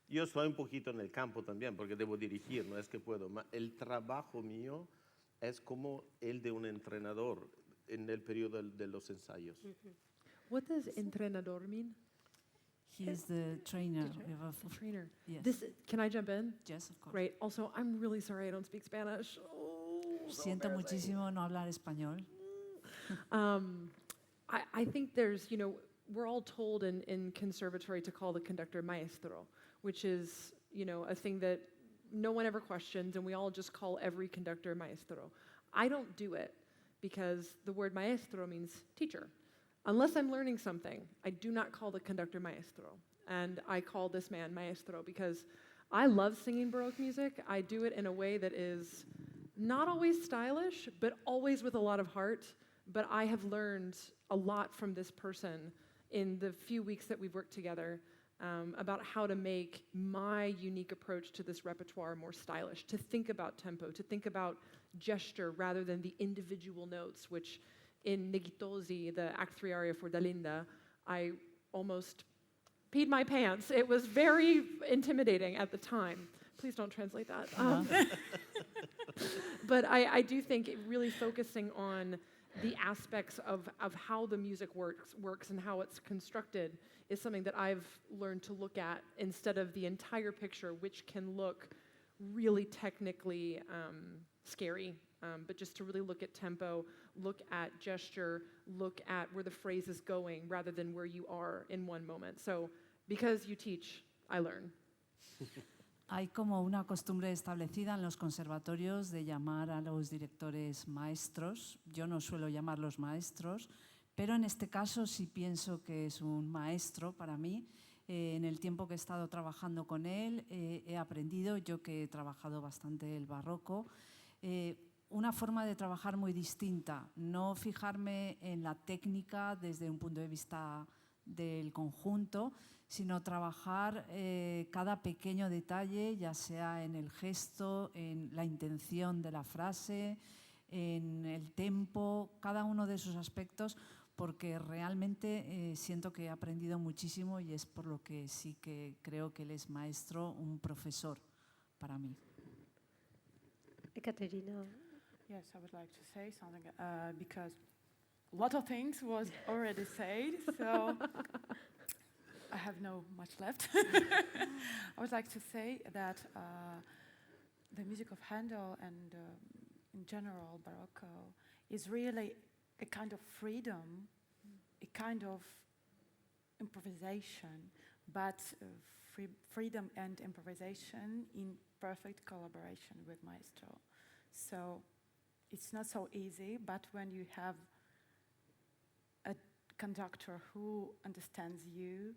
Yo estoy un poquito en el campo también porque debo dirigir, no es que puedo. El trabajo mío es como el de un entrenador en el periodo de los ensayos. What does entrenador mean? He is the trainer. Trainer. Yes. Can I jump in? Yes, of course. Great. Also, I'm really sorry I don't speak Spanish. So Siento embarrassing. muchísimo no hablar español. I think there's, we're all told in conservatory to call the conductor maestro, which is, a thing that no one ever questions, and we all just call every conductor maestro. I don't do it because the word maestro means teacher. Unless I'm learning something, I do not call the conductor maestro. And I call this man maestro because I love singing Baroque music. I do it in a way that is not always stylish, but always with a lot of heart. But I have learned a lot from this person in the few weeks that we've worked together about how to make my unique approach to this repertoire more stylish, to think about tempo, to think about gesture rather than the individual notes, which in Negitosi, the Act 3 aria for Dalinda, I almost peed my pants. It was very intimidating at the time. Please don't translate that. But I do think really focusing on the aspects of how the music works and how it's constructed is something that I've learned to look at instead of the entire picture, which can look really technically scary. But just to really look at tempo, look at gesture, look at where the phrase is going rather than where you are in one moment. So because you teach, I learn. Hay como una costumbre establecida en los conservatorios de llamar a los directores maestros. Yo no suelo llamarlos maestros, pero en este caso sí pienso que es un maestro para mí. En el tiempo que he estado trabajando con él he aprendido, yo que he trabajado bastante el barroco, una forma de trabajar muy distinta, no fijarme en la técnica desde un punto de vista del conjunto, sino trabajar cada pequeño detalle, ya sea en el gesto, en la intención de la frase, en el tempo, cada uno de esos aspectos, porque realmente siento que he aprendido muchísimo y es por lo que sí que creo que él es maestro, un profesor para mí. Ekaterina. Yes, I would like to say something because a lot of things was already said, so I have no much left. I would like to say that the music of Handel and in general Barocco is really a kind of freedom, a kind of improvisation, but freedom and improvisation in perfect collaboration with maestro. So it's not so easy, but when you have a conductor who understands you,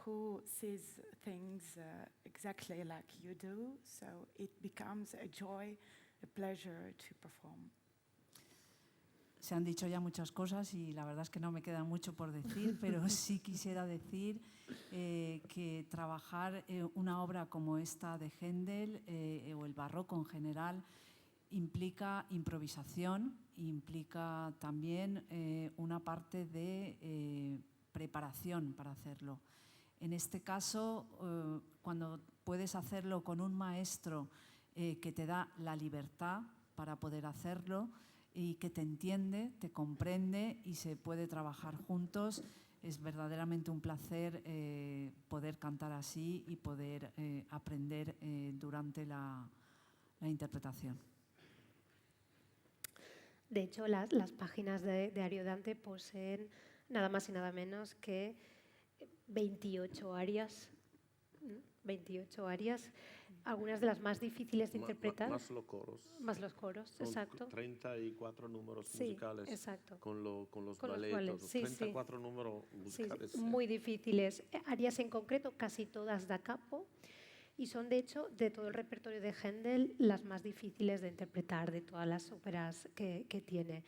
who sees things exactly like you do, so it becomes a joy, a pleasure to perform. Se han dicho ya muchas cosas y la verdad es que no me queda mucho por decir, pero sí quisiera decir que trabajar una obra como esta de Händel o el barroco en general implica improvisación, implica también una parte de preparación para hacerlo. En este caso, cuando puedes hacerlo con un maestro que te da la libertad para poder hacerlo, y que te entiende, te comprende y se puede trabajar juntos, es verdaderamente un placer poder cantar así y poder aprender durante la interpretación. De hecho, las páginas de Ariodante poseen nada más y nada menos que 28 arias. 28 arias, algunas de las más difíciles de interpretar. Más los coros. Más los coros, Son exacto. 34 números Sí, musicales exacto. con los Con los balletos. ballets, sí, 34 números Sí, musicales. muy difíciles. Arias en concreto, casi todas da capo. Y son, de hecho, de todo el repertorio de Händel, las más difíciles de interpretar de todas las óperas que tiene.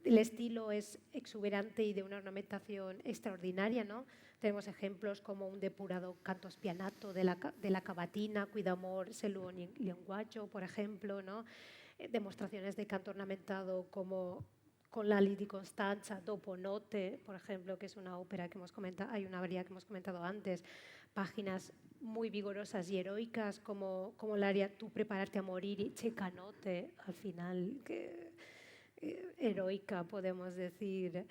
El estilo es exuberante y de una ornamentación extraordinaria, ¿no? Tenemos ejemplos como un depurado canto spianato de la cavatina, Cuidamor, Selu Linguaggio, por ejemplo, ¿no? Demostraciones de canto ornamentado como con Lali di Costanza, Dopo Notte, por ejemplo, que es una ópera que hemos comentado, hay una aria que hemos comentado antes, páginas muy vigorosas y heroicas como el aria Tú prepararte a morir y Cecanote, al final, heroica podemos decir,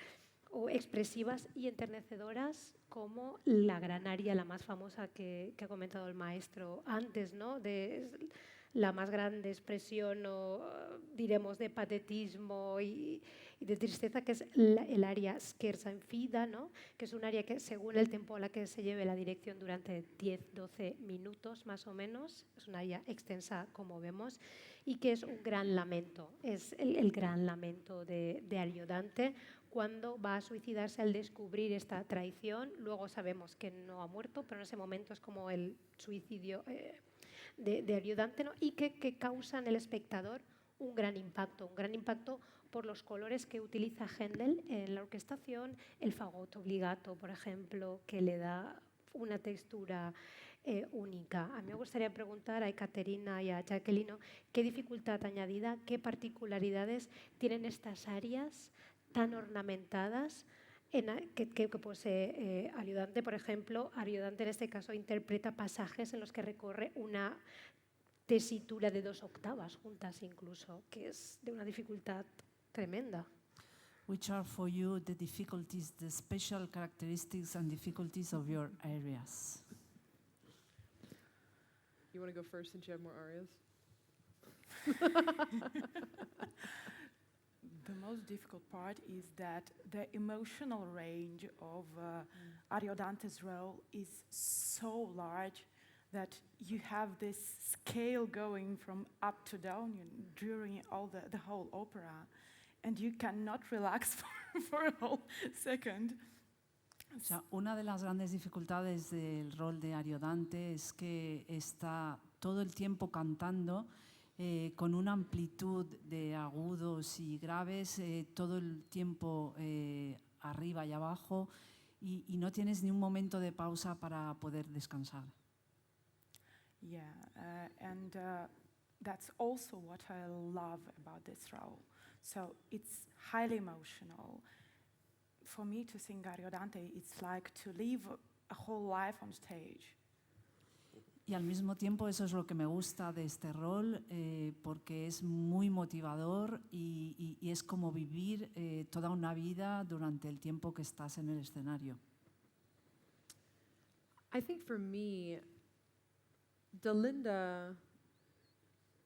o expresivas y enternecedoras como la gran aria, la más famosa que ha comentado el maestro antes, ¿no? La más grande expresión, o diremos, de patetismo y de tristeza, que es el aria Scherza in Fida, ¿no? Que es un aria que, según el tempo a la que se lleve la dirección, durante 10-12 minutos más o menos, es una aria extensa, como vemos, y que es un gran lamento, es el gran lamento de Ariodante, cuando va a suicidarse al descubrir esta traición. Luego sabemos que no ha muerto, pero en ese momento es como el suicidio de Ariodante, ¿no? Y que causa en el espectador un gran impacto por los colores que utiliza Händel en la orquestación, el fagot obligato, por ejemplo, que le da una textura única. A mí me gustaría preguntar a Ekaterina y a Jacqueline qué dificultad añadida, qué particularidades tienen estas arias tan ornamentadas que posee Ariodante. Por ejemplo, Ariodante en este caso interpreta pasajes en los que recorre una tesitura de 2 octavas juntas incluso, que es de una dificultad tremenda. Which are for you the difficulties, the special characteristics and difficulties of your arias? You want to go first since you have more arias? The most difficult part is that the emotional range of Ariodante's role is so large that you have this scale going from up to down during all the whole opera, and you cannot relax for a whole second. O sea, una de las grandes dificultades del rol de Ariodante es que está todo el tiempo cantando con una amplitud de agudos y graves todo el tiempo arriba y abajo y no tienes ni un momento de pausa para poder descansar. Yeah, and that's also what I love about this role. So it's highly emotional. For me to sing Ariodante, it's like to live a whole life on stage. Y al mismo tiempo eso es lo que me gusta de este rol, porque es muy motivador y es como vivir toda una vida durante el tiempo que estás en el escenario. I think for me, Delinda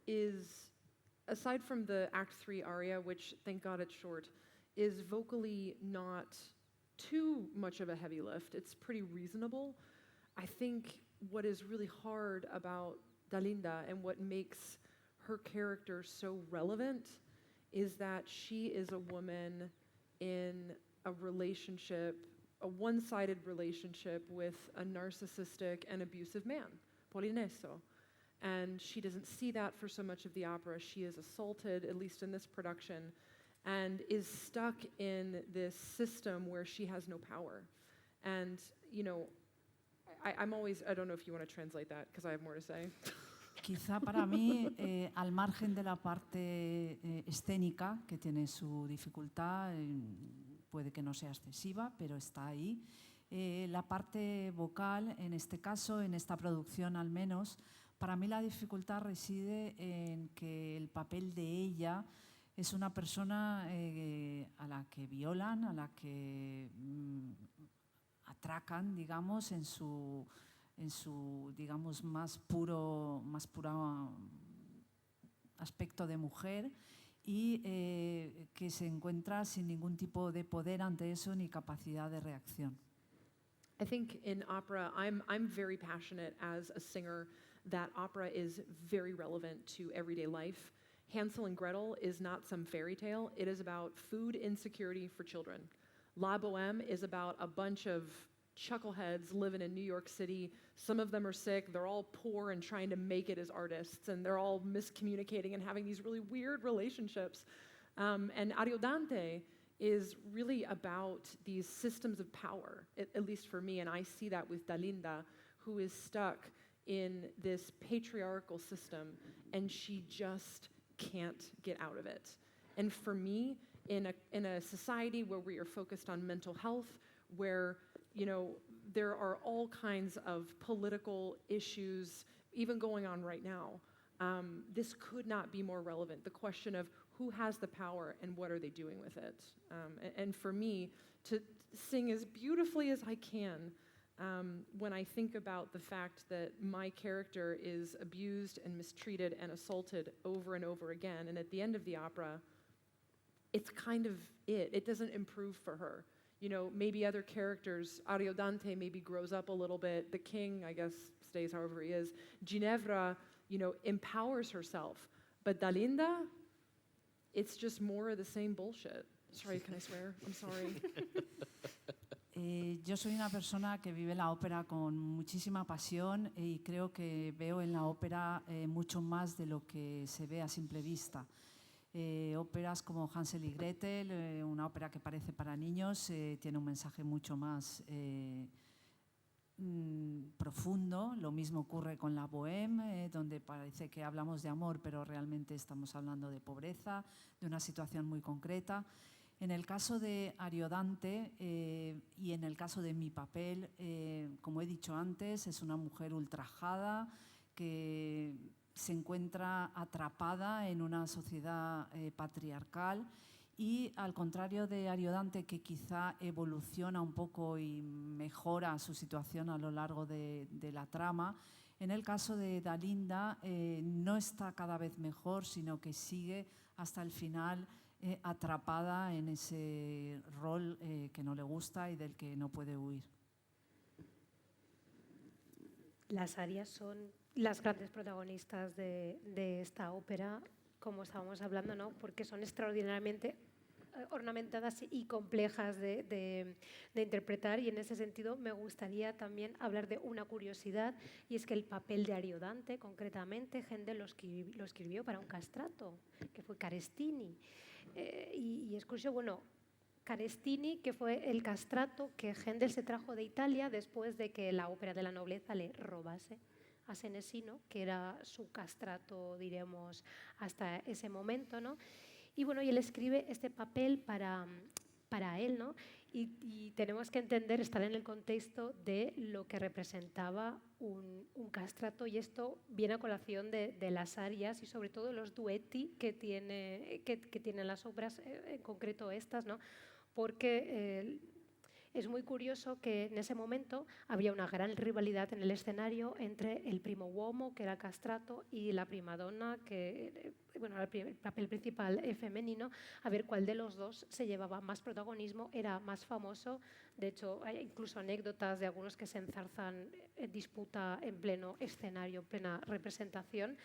is, aside from the Act 3 aria, which thank God it's short, is vocally not too much of a heavy lift. It's pretty reasonable, I think what is really hard about Dalinda and what makes her character so relevant is that she is a woman in a relationship, a one-sided relationship with a narcissistic and abusive man, Polineso. And she doesn't see that for so much of the opera. She is assaulted, at least in this production, and is stuck in this system where she has no power. And, you know, I'm always, I don't know if you want to translate that, because I have more to say. Quizá para mí, al margen de la parte escénica, que tiene su dificultad, puede que no sea excesiva, pero está ahí, la parte vocal, en este caso, en esta producción al menos, para mí la dificultad reside en que el papel de ella es una persona a la que violan, a la que atracan, digamos, en su digamos, más puro aspecto de mujer y que se encuentra sin ningún tipo de poder ante eso ni capacidad de reacción. I think in opera, I'm very passionate as a singer that opera is very relevant to everyday life. Hansel and Gretel is not some fairy tale. It is about food insecurity for children. La Boheme is about a bunch of chuckleheads living in New York City. Some of them are sick. They're all poor and trying to make it as artists, and they're all miscommunicating and having these really weird relationships. And Ariodante is really about these systems of power, at least for me, and I see that with Dalinda, who is stuck in this patriarchal system, and she just can't get out of it. And for me, in a society where we are focused on mental health, where, you know, there are all kinds of political issues even going on right now, this could not be more relevant. The question of who has the power and what are they doing with it? And for me, to sing as beautifully as I can, when I think about the fact that my character is abused and mistreated and assaulted over and over again, and at the end of the opera, it's kind of it. It doesn't improve for her. You know, maybe other characters, Ariodante maybe grows up a little bit. The king, I guess, stays however he is. Ginevra, you know, empowers herself. But Dalinda, it's just more of the same bullshit. Sorry, can I swear? I'm sorry. Yo soy una persona que vive la ópera con muchísima pasión y creo que veo en la ópera mucho más de lo que se ve a simple vista. Óperas como Hansel y Gretel, una ópera que parece para niños, tiene un mensaje mucho más profundo. Lo mismo ocurre con La Boheme, donde parece que hablamos de amor, pero realmente estamos hablando de pobreza, de una situación muy concreta. En el caso de Ariodante y en el caso de mi papel, como he dicho antes, es una mujer ultrajada que se encuentra atrapada en una sociedad patriarcal y, al contrario de Ariodante, que quizá evoluciona un poco y mejora su situación a lo largo de la trama, en el caso de Dalinda no está cada vez mejor, sino que sigue hasta el final atrapada en ese rol que no le gusta y del que no puede huir. Las arias son las grandes protagonistas de esta ópera, como estábamos hablando, ¿no? Porque son extraordinariamente ornamentadas y complejas de interpretar, y en ese sentido me gustaría también hablar de una curiosidad, y es que el papel de Ariodante, concretamente, Händel lo escribió para un castrato, que fue Carestini. Y es curioso, bueno, Carestini, que fue el castrato que Händel se trajo de Italia después de que la ópera de la nobleza le robase a Senesino, que era su castrato, diremos, hasta ese momento, ¿no? Y bueno, y él escribe este papel para él, ¿no? Y tenemos que entender, estar en el contexto de lo que representaba un castrato, y esto viene a colación de las arias y sobre todo los duetti que tienen las obras, en concreto estas, ¿no? Porque Es muy curioso que en ese momento había una gran rivalidad en el escenario entre el primo uomo, que era Castrato, y la primadonna, que bueno, el papel principal femenino, a ver cuál de los dos se llevaba más protagonismo, era más famoso. De hecho, hay incluso anécdotas de algunos que se enzarzan en disputa en pleno escenario, en plena representación.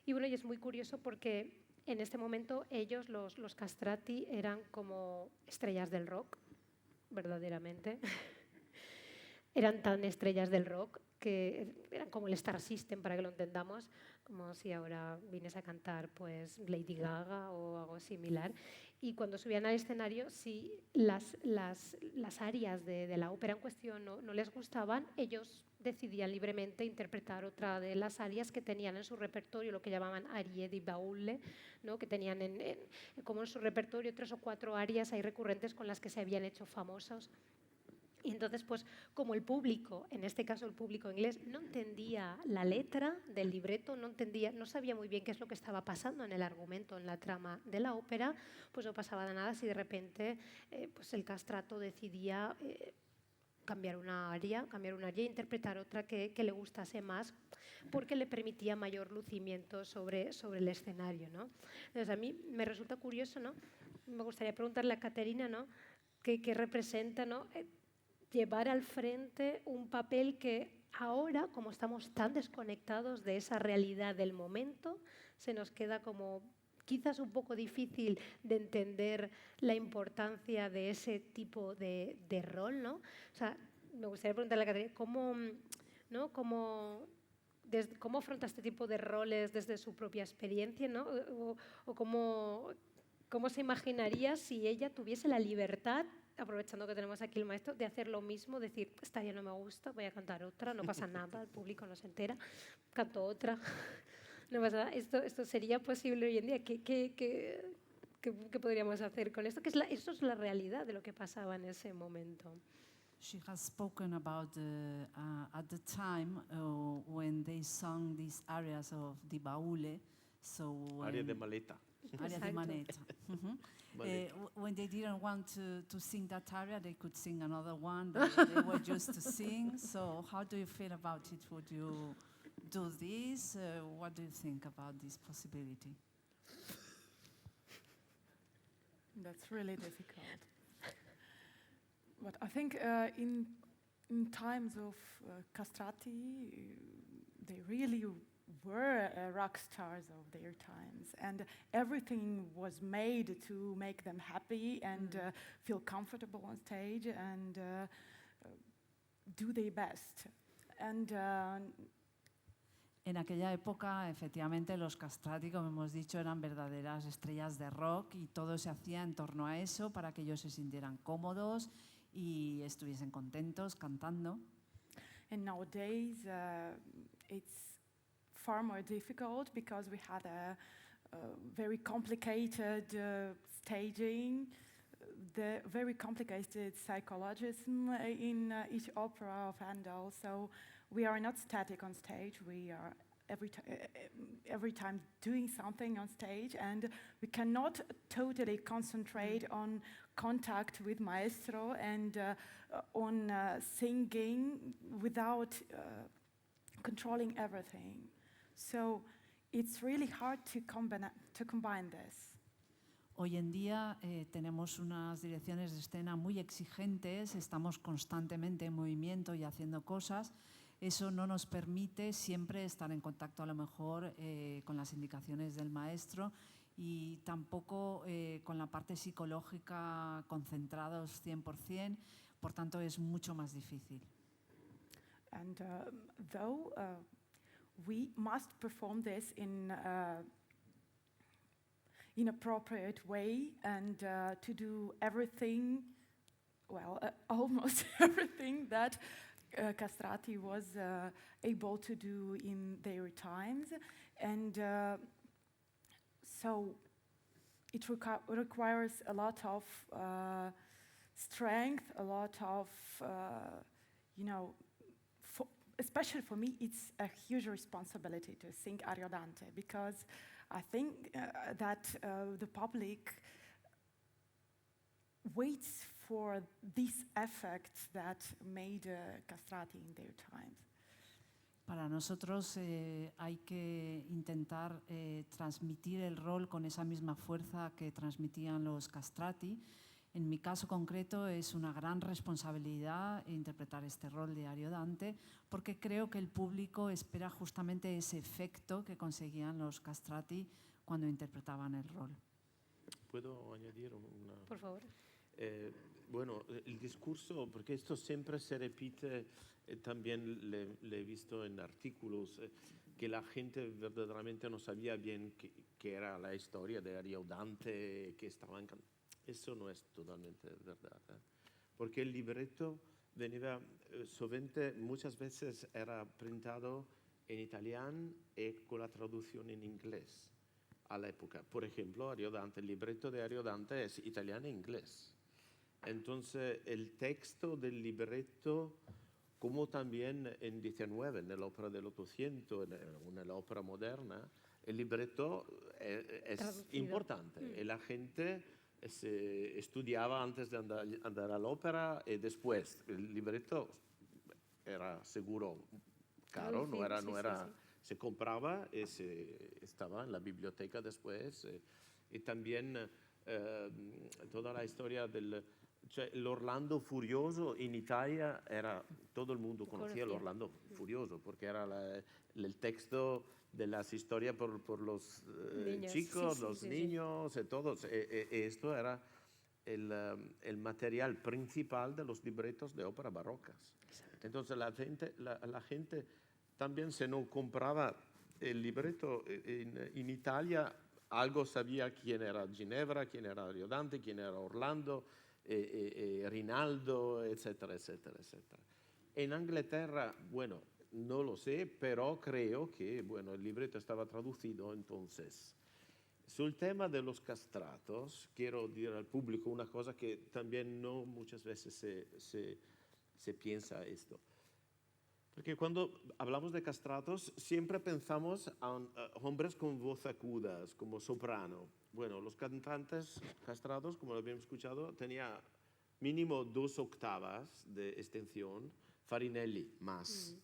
Y bueno, y es muy curioso porque en este momento ellos, los castrati, eran como estrellas del rock, verdaderamente. Eran tan estrellas del rock que eran como el Star System, para que lo entendamos, como si ahora vienes a cantar pues Lady Gaga o algo similar. Y cuando subían al escenario, si las arias de la ópera en cuestión no les gustaban, ellos decidían libremente interpretar otra de las arias que tenían en su repertorio, lo que llamaban arie di baule, ¿no? Que tenían como en su repertorio 3 o 4 arias ahí recurrentes con las que se habían hecho famosos. Y entonces, pues, como el público, en este caso el público inglés, no entendía la letra del libreto, no sabía muy bien qué es lo que estaba pasando en el argumento, en la trama de la ópera, pues no pasaba de nada si de repente pues el castrato decidía cambiar una aria e interpretar otra que le gustase más, porque le permitía mayor lucimiento sobre el escenario, ¿no? Entonces, a mí me resulta curioso, ¿no? Me gustaría preguntarle a Caterina, ¿no? ¿Qué representa, ¿no? Llevar al frente un papel que ahora, como estamos tan desconectados de esa realidad del momento, se nos queda como quizás un poco difícil de entender la importancia de ese tipo de rol, ¿no? O sea, me gustaría preguntarle a Caterina, ¿cómo afronta este tipo de roles desde su propia experiencia, ¿no? O cómo se imaginaría si ella tuviese la libertad, aprovechando que tenemos aquí el maestro, de hacer lo mismo, decir, esta ya no me gusta, voy a cantar otra, no pasa nada, el público no se entera, canto otra, no pasa nada. ¿Esto sería posible hoy en día? ¿Qué podríamos hacer con esto? Eso es la realidad de lo que pasaba en ese momento. She has spoken about at the time when they sung these arias of Di Baule, so Aria de maleta. Aria di Manetta. When they didn't want to sing that aria, they could sing another one that they were used to sing. So how do you feel about it? Would you do this? What do you think about this possibility? That's really difficult. But I think in times of castrati, they really were rock stars of their times, and everything was made to make them happy and feel comfortable on stage and do their best. And en aquella época, efectivamente, los castrati, como hemos dicho, eran verdaderas estrellas de rock y todo se hacía en torno a eso para que ellos se sintieran cómodos y estuviesen contentos cantando. And nowadays, it's far more difficult because we had a very complicated staging, the very complicated psychologism in each opera of Handel. So we are not static on stage. We are every time doing something on stage, and we cannot totally concentrate on contact with maestro and on singing without controlling everything. So it's really hard to combine this. Hoy en día tenemos unas direcciones de escena muy exigentes, estamos constantemente en movimiento y haciendo cosas. Eso no nos permite siempre estar en contacto a lo mejor con las indicaciones del maestro y tampoco con la parte psicológica concentrados 100%, por tanto es mucho más difícil. And though we must perform this in appropriate way and to do everything, well, almost everything that castrati was able to do in their times, and so it requires a lot of strength, a lot of, especially for me, it's a huge responsibility to sing Ariodante, because I think that the public waits for these effects that made castrati in their times? Para nosotros hay que intentar transmitir el rol con esa misma fuerza que transmitían los castrati. En mi caso concreto es una gran responsabilidad interpretar este rol de Ariodante porque creo que el público espera justamente ese efecto que conseguían los castrati cuando interpretaban el rol. ¿Puedo añadir una? Por favor. Bueno, el discurso, porque esto siempre se repite, también le he visto en artículos, que la gente verdaderamente no sabía bien qué era la historia de Ariodante, que estaban cantando. Eso no es totalmente verdad, porque el libretto veniva sovente, muchas veces era printado en italiano y con la traducción en inglés a la época. Por ejemplo, Ariodante, el libretto de Ariodante es italiano e inglés. Entonces, el texto del libretto, como también en 19, en la ópera del 800, en la ópera moderna, el libretto es Traducido. importante. Y la gente se estudiaba antes de andar a la ópera y después. El libretto era seguro caro, no era, Sí. se compraba y estaba en la biblioteca después. Y también toda la historia el Orlando Furioso en Italia todo el mundo conocía el Orlando Furioso porque era el texto de las historias por los chicos, los niños y todos. Esto era el material principal de los libretos de ópera barrocas. Exacto. Entonces la gente también se no compraba el libreto en Italia, algo sabía quién era Ginevra, quién era Ariodante, quién era Orlando, Rinaldo, etcétera, etcétera, etcétera. En Inglaterra, bueno, no lo sé, pero creo que, bueno, el libreto estaba traducido entonces. Sul tema de los castratos, quiero decir al público una cosa que también no muchas veces se piensa esto. Porque cuando hablamos de castratos, siempre pensamos a hombres con voz agudas, como soprano. Bueno, los cantantes castrados, como lo habíamos escuchado, tenía mínimo 2 octavas de extensión, Farinelli más.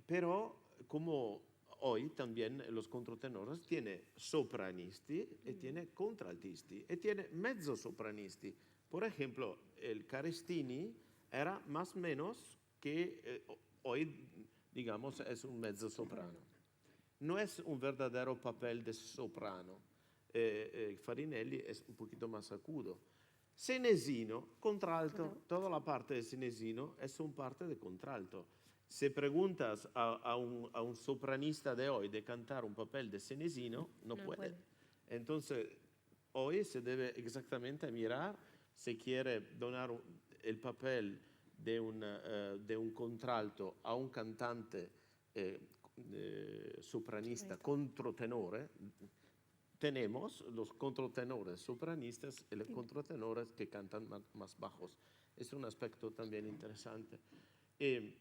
Pero como hoy también los contratenores tiene sopranisti y tiene contraltisti y tiene mezzosopranisti. Por ejemplo, el Carestini era más o menos que hoy, digamos, es un mezzosoprano. No es un verdadero papel de soprano. Farinelli es un poquito más agudo. Senesino, contralto, toda la parte de Senesino es un parte de contralto. Si preguntas a un sopranista de hoy de cantar un papel de Senesino, no puede. Entonces, hoy se debe exactamente mirar si quiere donar el papel de un contralto a un cantante sopranista controtenore. Tenemos los contratenores sopranistas y los contratenores que cantan más bajos. Es un aspecto también interesante. Y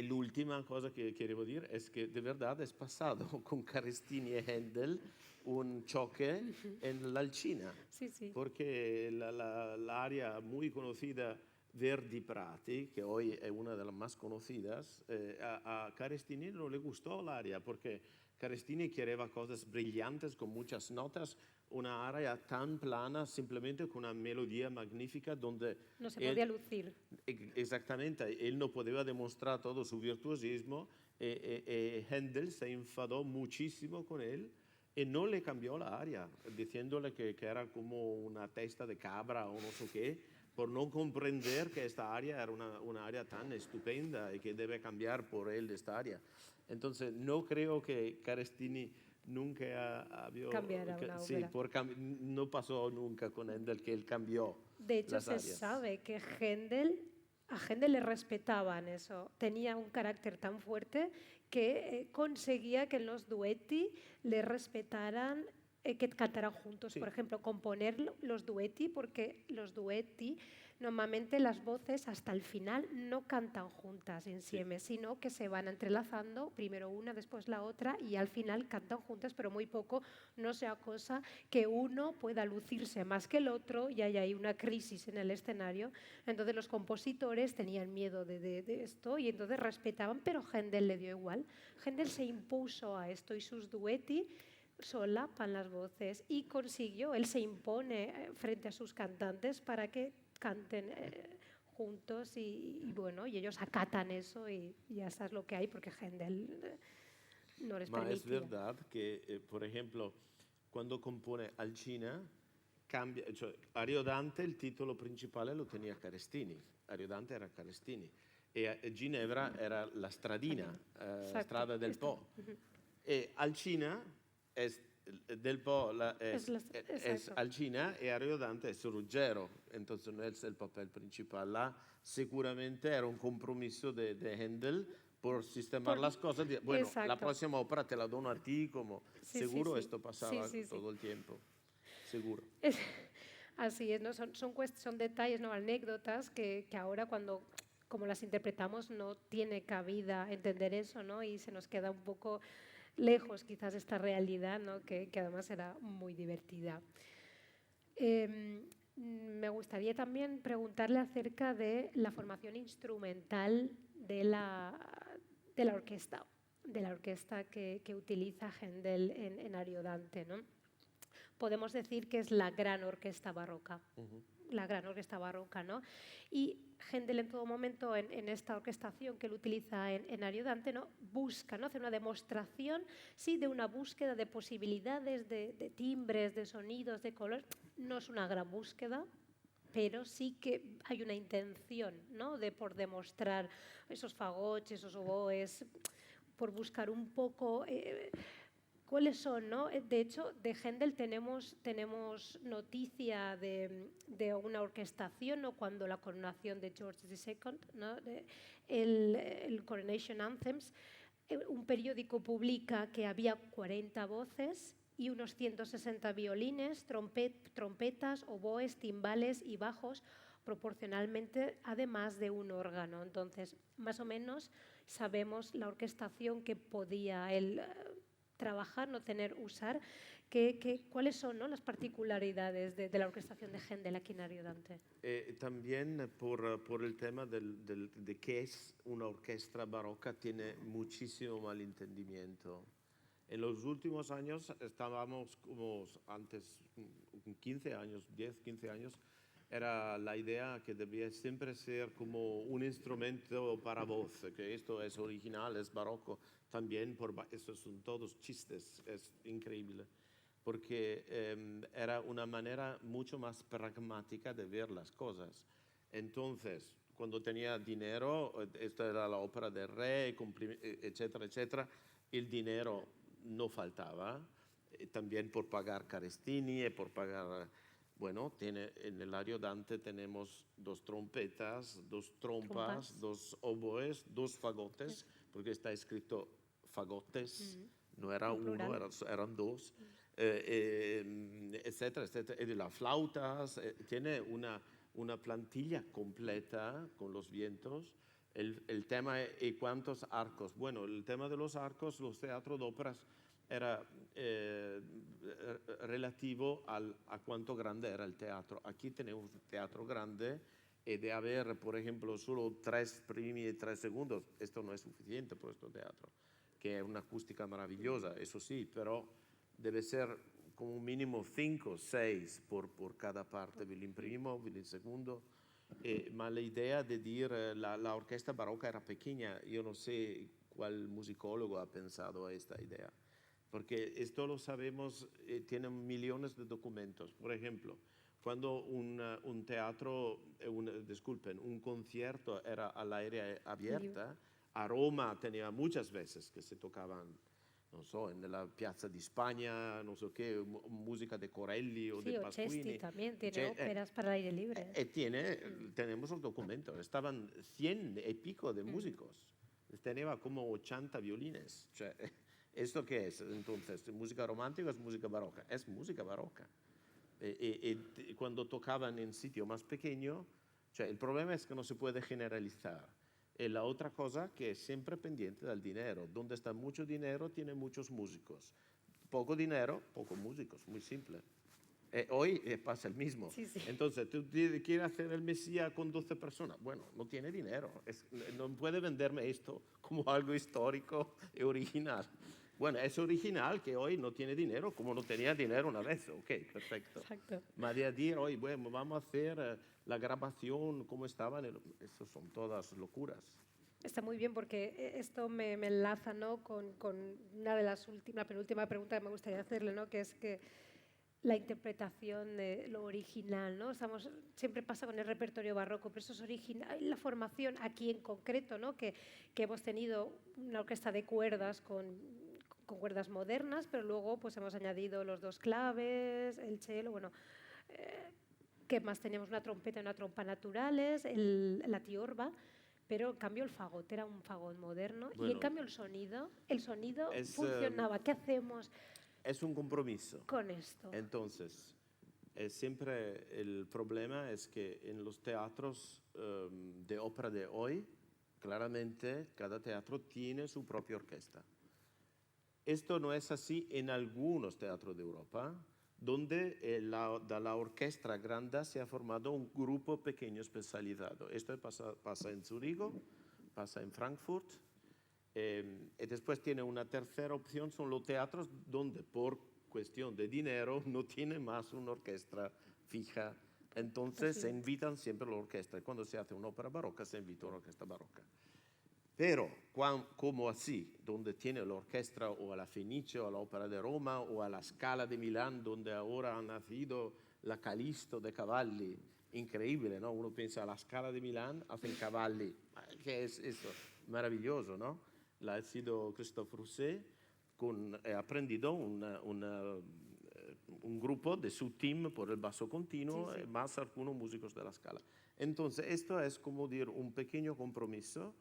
la última cosa que quiero decir es que de verdad es pasado con Carestini y Händel un choque en la Alcina. Sí. Porque la área muy conocida Verdi Prati, que hoy es una de las más conocidas, a Carestini no le gustó el área porque Carestini quería cosas brillantes con muchas notas, una área tan plana simplemente con una melodía magnífica donde no se podía lucir. Exactamente, él no podía demostrar todo su virtuosismo. Händel se enfadó muchísimo con él y no le cambió la área, diciéndole que era como una testa de cabra o no sé qué, por no comprender que esta área era una área tan estupenda y que debe cambiar por él de esta área. Entonces, no creo que Carestini nunca había cambiara una ópera. No pasó nunca con Händel que él cambió. De hecho, las se áreas. sabe que a Händel le respetaban eso. Tenía un carácter tan fuerte que conseguía que en los duetti le respetaran, que cantaran juntos. Sí. Por ejemplo, componer los duetti, porque los duetti Normalmente las voces hasta el final no cantan juntas insieme, sino que se van entrelazando, primero una, después la otra, y al final cantan juntas, pero muy poco, no sea cosa que uno pueda lucirse más que el otro y haya ahí una crisis en el escenario. Entonces los compositores tenían miedo de esto y entonces respetaban, pero Händel le dio igual. Händel se impuso a esto y sus duetti solapan las voces y consiguió, él se impone frente a sus cantantes para que canten juntos y bueno, y ellos acatan eso y ya sabes lo que hay porque Händel no les Ma es permitía. verdad que, por ejemplo, cuando compone Alcina, cambia, cioè Ariodante il titolo principale lo tenía Carestini, Ariodante era Carestini e Ginevra era la stradina, Exacto. strada del Esto. Po. E Alcina es del Po, es exacto. Alcina y Ariodante es Ruggero, entonces no es el papel principal. Là seguramente era un compromiso de Händel por sistemar las cosas. Bueno, la Exacto. próxima ópera te la dono a ti, como Sí, seguro sí. esto pasaba Sí. todo el tiempo, seguro. Así es, ¿no? Son detalles, ¿no? Anécdotas que ahora cuando como las interpretamos no tiene cabida entender eso, ¿no? Y se nos queda un poco lejos quizás esta realidad, ¿no? que además era muy divertida. Me gustaría también preguntarle acerca de la formación instrumental de la orquesta que utiliza Händel en Ariodante, ¿no? Podemos decir que es la gran orquesta barroca. La gran orquesta barroca, ¿no? Y Händel en todo momento en esta orquestación que él utiliza en Ariodante, ¿no? Busca, ¿no? Hace una demostración, sí, de una búsqueda de posibilidades, de timbres, de sonidos, de colores. No es una gran búsqueda, pero sí que hay una intención, ¿no? Por demostrar esos fagots, esos oboes, por buscar un poco cuáles son, ¿no? De hecho, de Händel tenemos noticia de una orquestación, ¿no? Cuando la coronación de George II, ¿no? El Coronation Anthems, un periódico publica que había 40 voces y unos 160 violines, trompetas, oboes, timbales y bajos, proporcionalmente, además de un órgano. Entonces, más o menos sabemos la orquestación que podía él trabajar, no usar. ¿Cuáles son, ¿no? las particularidades de la orquestación de Händel aquí en Ariodante? También por el tema de qué es una orquesta barroca, tiene muchísimo malentendimiento. En los últimos años estábamos como antes, 15 años, 10, 15 años, era la idea que debía siempre ser como un instrumento para voz, que esto es original, es barroco, también estos son todos chistes, es increíble, porque era una manera mucho más pragmática de ver las cosas. Entonces, cuando tenía dinero, esta era la ópera del rey, etcétera, etcétera, el dinero no faltaba, también por pagar Carestini y por pagar, bueno, en el Ariodante tenemos 2 trompetas, 2 trompas, 2 oboes, 2 fagotes, porque está escrito fagotes, no era uno, eran 2, etcétera, etcétera, y de las flautas, tiene una plantilla completa con los vientos. El tema y cuántos arcos. Bueno, el tema de los arcos, los teatros de óperas era relativo a cuánto grande era el teatro. Aquí tenemos un teatro grande y de haber, por ejemplo, solo 3 primi y 3 segundos, esto no es suficiente por este teatro, que es una acústica maravillosa, eso sí, pero debe ser como un mínimo 5, 6 por cada parte, il primo, il secondo. Ma l'idea di dire la orquesta barroca era pequeña, yo no sé cuál musicólogo ha pensado a esta idea, porque esto lo sabemos, tienen millones de documentos. Por ejemplo, cuando un teatro, un concierto era al aire abierto, a Roma tenía muchas veces que se tocaban, non so, nella Piazza di Spagna, non so qué, música de Corelli o de Pasquini. Chesti también tiene óperas para el aire libre. Tenemos los documentos, estaban 100 y pico de músicos, tenía como 80 violines. Cioè, ¿esto qué es? Entonces, ¿música romántica o es música barroca? Es música barroca. Y cuando tocaban en sitio más pequeño, Cioè, il problema es que no se puede generalizar. Y la otra cosa que es siempre pendiente del dinero. Donde está mucho dinero, tiene muchos músicos. Poco dinero, pocos músicos, muy simple. Hoy pasa el mismo. Sí, sí. Entonces, tú quieres hacer el Mesías con 12 personas. Bueno, no tiene dinero. No puede venderme esto como algo histórico y original. Bueno, es original que hoy no tiene dinero como no tenía dinero una vez. Ok, perfecto. Exacto. Mas de decir, hoy bueno, vamos a hacer la grabación como estaba, eso son todas locuras. Está muy bien porque esto me enlaza, ¿no?, con una de las la penúltima pregunta que me gustaría hacerle, ¿no?, que es que la interpretación de lo original, ¿no? Siempre pasa con el repertorio barroco, pero eso es original. La formación aquí en concreto, ¿no?, que hemos tenido una orquesta de cuerdas con cuerdas modernas, pero luego pues hemos añadido los dos claves, el cello, bueno, ¿qué más? Teníamos una trompeta y una trompa naturales, la tiorba, pero en cambio el fagot era un fagot moderno y en Bueno, cambio el sonido es, funcionaba. ¿Qué hacemos Es un compromiso. con esto? Entonces, siempre el problema es que en los teatros de ópera de hoy, claramente cada teatro tiene su propia orquesta. Esto no es así en algunos teatros de Europa, donde de la orquesta grande se ha formado un grupo pequeño especializado. Esto pasa en Zurigo, pasa en Frankfurt. Y después tiene una tercera opción, son los teatros donde por cuestión de dinero no tiene más una orquesta fija. Entonces se invitan siempre la orquesta. Cuando se hace una ópera barroca, se invita una orquesta barroca. Pero, como así, donde tiene la orquesta o a la Fenice o a la Ópera de Roma o a la Scala de Milán, donde ahora ha nacido la Calisto de Cavalli, increíble, ¿no? Uno piensa a la Scala de Milán, hacen cavalli. ¿Qué es eso? Maravilloso, ¿no? La ha sido Christophe Rousset, ha aprendido un grupo de su team por el basso continuo, Sí, sí. más algunos músicos de la Scala. Entonces, esto es como decir un pequeño compromiso.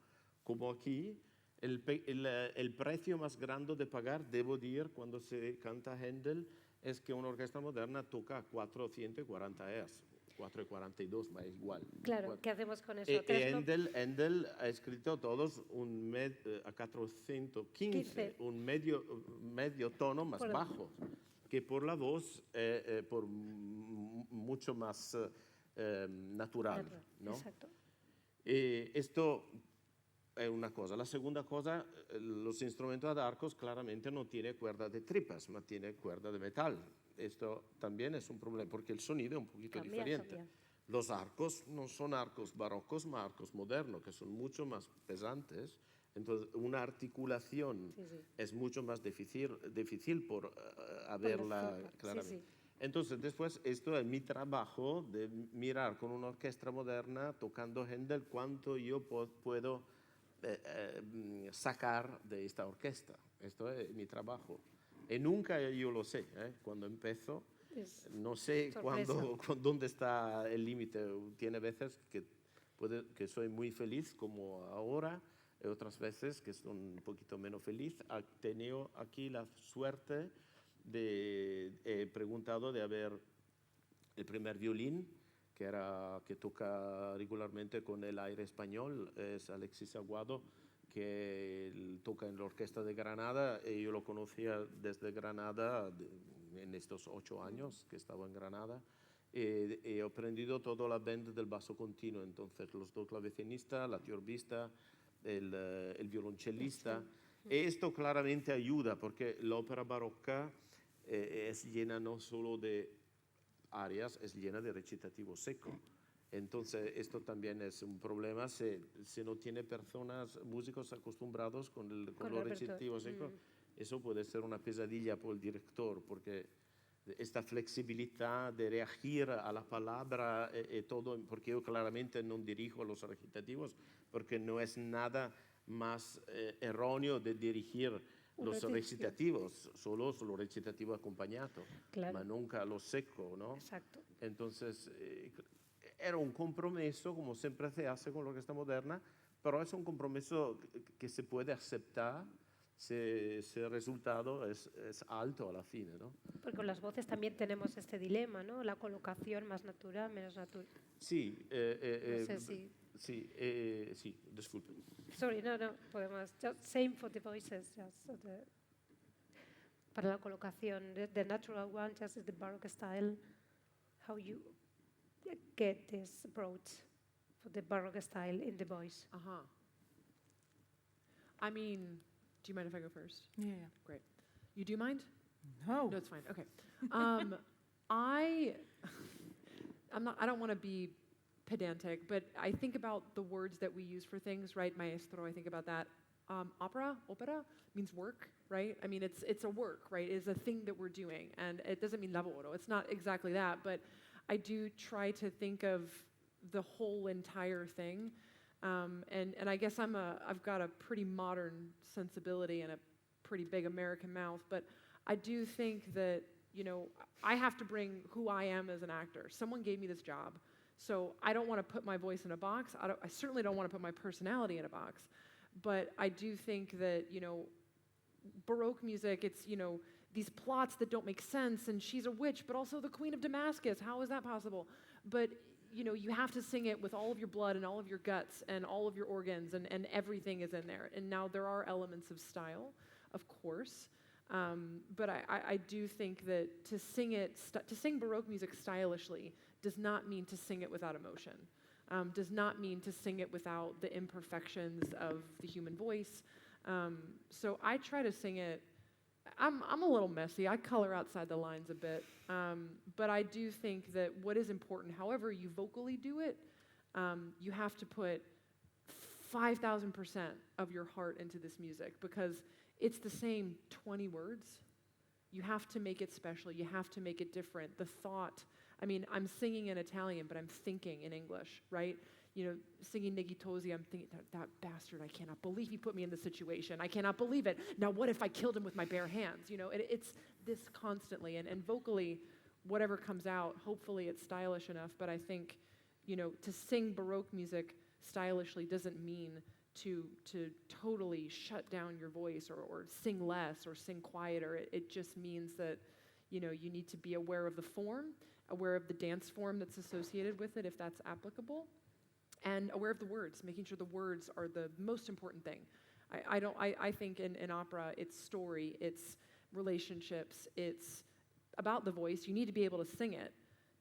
Como aquí, el precio más grande de pagar, debo decir, cuando se canta Händel, es que una orquesta moderna toca 440 euros, 442, ma es igual. Claro, ¿qué hacemos con eso? Händel ha escrito todos a 415, un medio tono más bajo, que por la voz, por mucho más natural, ¿no? Exacto. Esto es una cosa. La segunda cosa, los instrumentos de arcos claramente no tienen cuerda de tripas, pero tiene cuerda de metal. Esto también es un problema porque el sonido es un poquito diferente. Cambia. Los arcos no son arcos barrocos, sino arcos modernos, que son mucho más pesantes. Entonces, una articulación es mucho más difícil por haberla claramente. Sí. Entonces, después, esto es mi trabajo de mirar con una orquesta moderna, tocando Händel, cuánto yo puedo sacar de esta orquesta. Esto es mi trabajo. Y nunca yo lo sé, cuando empiezo, no sé dónde está el límite. Tiene veces que soy muy feliz, como ahora, y otras veces que son un poquito menos feliz. He tenido aquí la suerte he preguntado de haber el primer violín, que toca regularmente con el aire español, es Alexis Aguado, que toca en la Orquesta de Granada, y yo lo conocía desde Granada en estos 8 años que estaba en Granada. He aprendido toda la banda del basso continuo, entonces los dos clavecinistas, la tiorbista, el violoncellista. Y esto claramente ayuda porque la ópera barroca es llena no solo de arias, es llena de recitativo seco. Entonces, esto también es un problema si no tiene músicos acostumbrados con los recitativos secos. Eso puede ser una pesadilla por el director, porque esta flexibilidad de reagir a la palabra y todo, porque yo claramente no dirijo los recitativos, porque no es nada más erróneo de dirigir los recitativos, solo los recitativos acompañados, pero nunca los secos, ¿no? Exacto. Entonces, era un compromiso, como siempre se hace con la orquesta moderna, pero es un compromiso que se puede aceptar si el resultado es alto a la fin, ¿no? Porque con las voces también tenemos este dilema, ¿no? La colocación más natural, menos natural. Sì, No sé si... sì, disculpe. Sorry, no, podemos... Just same for the voices, just so para la colocación. The natural one, just the Baroque style, how you get this approach for the Baroque style in the voice. Uh-huh. I mean, do you mind if I go first? Yeah. Great. You do mind? No. No, it's fine. Okay. I don't want to be pedantic, but I think about the words that we use for things, right? Maestro, I think about that. Opera means work, right? I mean, it's a work, right? It's a thing that we're doing, and it doesn't mean lavoro. It's not exactly that, but I do try to think of the whole entire thing. And I guess I've got a pretty modern sensibility and a pretty big American mouth, but I do think that, I have to bring who I am as an actor. Someone gave me this job, so I don't want to put my voice in a box. I certainly don't want to put my personality in a box, but I do think that, Baroque music, it's, these plots that don't make sense, and she's a witch, but also the Queen of Damascus. How is that possible? But you have to sing it with all of your blood and all of your guts and all of your organs, and everything is in there. And now there are elements of style, of course, but I do think that to sing Baroque music stylishly does not mean to sing it without emotion, does not mean to sing it without the imperfections of the human voice. So I try to sing it. I'm a little messy. I color outside the lines a bit. But I do think that what is important, however you vocally do it, you have to put 5,000% of your heart into this music, because it's the same 20 words. You have to make it special. You have to make it different. The thought, I mean, I'm singing in Italian, but I'm thinking in English, right? Singing Nighitosi, I'm thinking, that bastard, I cannot believe he put me in this situation. I cannot believe it. Now, what if I killed him with my bare hands? It's this constantly. And vocally, whatever comes out, hopefully it's stylish enough. But I think, to sing Baroque music stylishly doesn't mean to totally shut down your voice or sing less or sing quieter. It just means that, you need to be aware of the form, aware of the dance form that's associated with it, if that's applicable, and aware of the words, making sure the words are the most important thing. I think in opera, it's story, it's relationships, it's about the voice. You need to be able to sing it,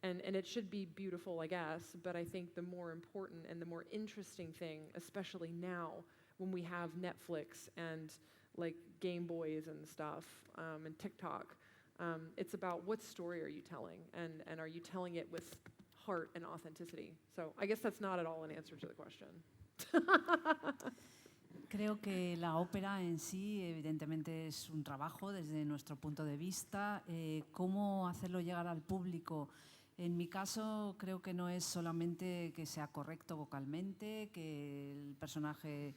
and it should be beautiful, I guess, but I think the more important and the more interesting thing, especially now when we have Netflix and like Game Boys and stuff, and TikTok, it's about what story are you telling, and are you telling it with heart and authenticity? So I guess that's not at all an answer to the question. Creo que la ópera en sí, evidentemente, es un trabajo desde nuestro punto de vista. ¿Cómo hacerlo llegar al público? En mi caso, creo que no es solamente que sea correcto vocalmente, que el personaje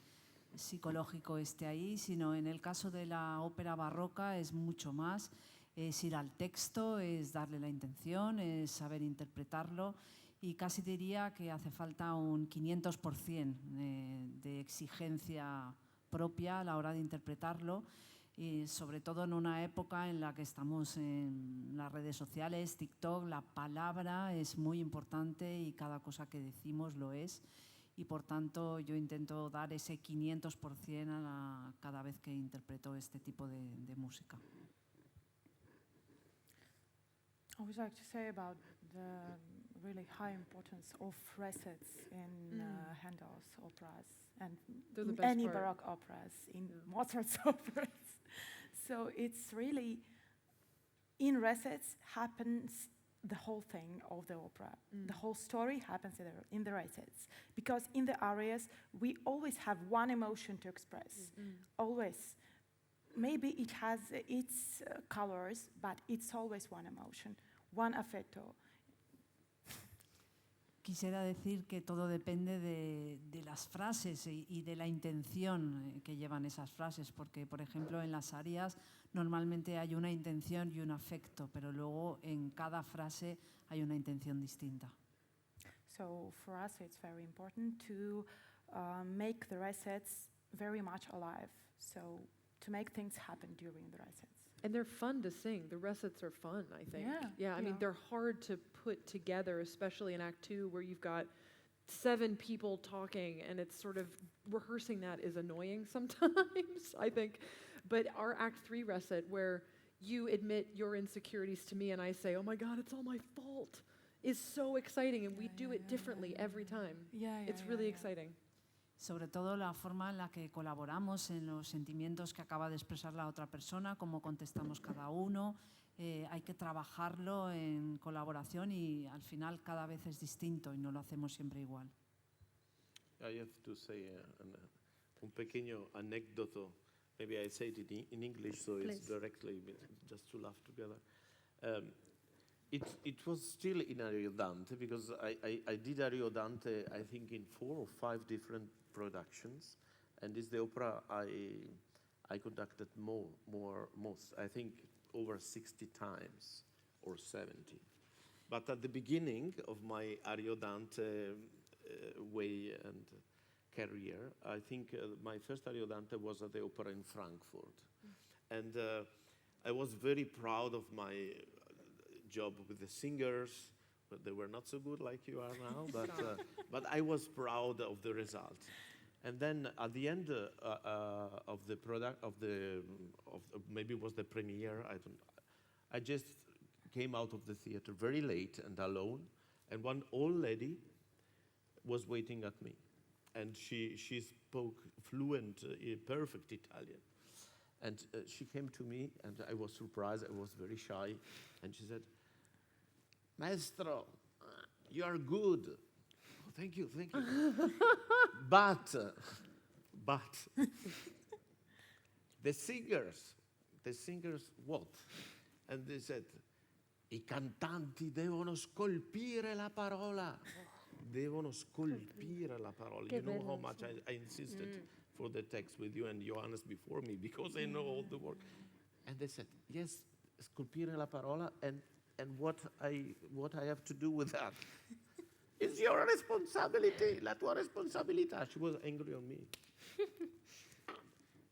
psicológico esté ahí, sino en el caso de la ópera barroca es mucho más. Es ir al texto, es darle la intención, es saber interpretarlo, y casi diría que hace falta un 500% de exigencia propia a la hora de interpretarlo, y sobre todo en una época en la que estamos en las redes sociales, TikTok, la palabra es muy importante y cada cosa que decimos lo es, y por tanto yo intento dar ese 500% cada vez que interpreto este tipo de música. I would like to say about the really high importance of recits in Handel's operas and They're the in best any part. Baroque operas, in Mozart's operas. So it's really, in recits happens the whole thing of the opera. The whole story happens in the recits. Because in the arias, we always have one emotion to express, always. Maybe it has its colors, but it's always one emotion, one affetto. Quisiera decir que todo depende de las frases y de la intención que llevan esas frases, porque, por ejemplo, en las arias normalmente hay una intención y un afecto, pero luego en cada frase hay una intención distinta. So for us, it's very important to make the recits very much alive. So to make things happen during the recits. And they're fun to sing. The recits are fun, I think. Yeah, I mean, yeah. they're hard to put together, especially in Act 2, where you've got 7 people talking, and it's sort of rehearsing that is annoying sometimes, I think. But our Act 3 recit, where you admit your insecurities to me and I say, oh my God, it's all my fault, is so exciting, and we do it differently every time. Yeah, It's really exciting. Sobre todo la forma en la que colaboramos en los sentimientos que acaba de expresar la otra persona, cómo contestamos cada uno. Hay que trabajarlo en colaboración y al final cada vez es distinto y no lo hacemos siempre igual. I have to say un pequeño anécdoto. Maybe I say it in English, so it's Please. directly, just to laugh together. It was still in Ariodante, because I did Ariodante, I think, in 4 or 5 different productions, and it's the opera I conducted most, I think over 60 times or 70. But at the beginning of my Ariodante way and career, I think my first Ariodante was at the opera in Frankfurt. And I was very proud of my job with the singers, but they were not so good like you are now, but I was proud of the result. And then at the end of the product, maybe it was the premiere, I just came out of the theater very late and alone, and one old lady was waiting at me. And she spoke fluent, perfect Italian. And she came to me, and I was surprised, I was very shy, and she said, Maestro, you are good. Oh, thank you. But the singers what? And they said, I cantanti devono scolpire la parola. Devono scolpire la parola. You know how much I insisted for the text with you and Johannes before me, because I know all the work. And they said, yes, scolpire la parola, and what I have to do with that? It's your responsibility, la tua responsabilità. She was angry on me.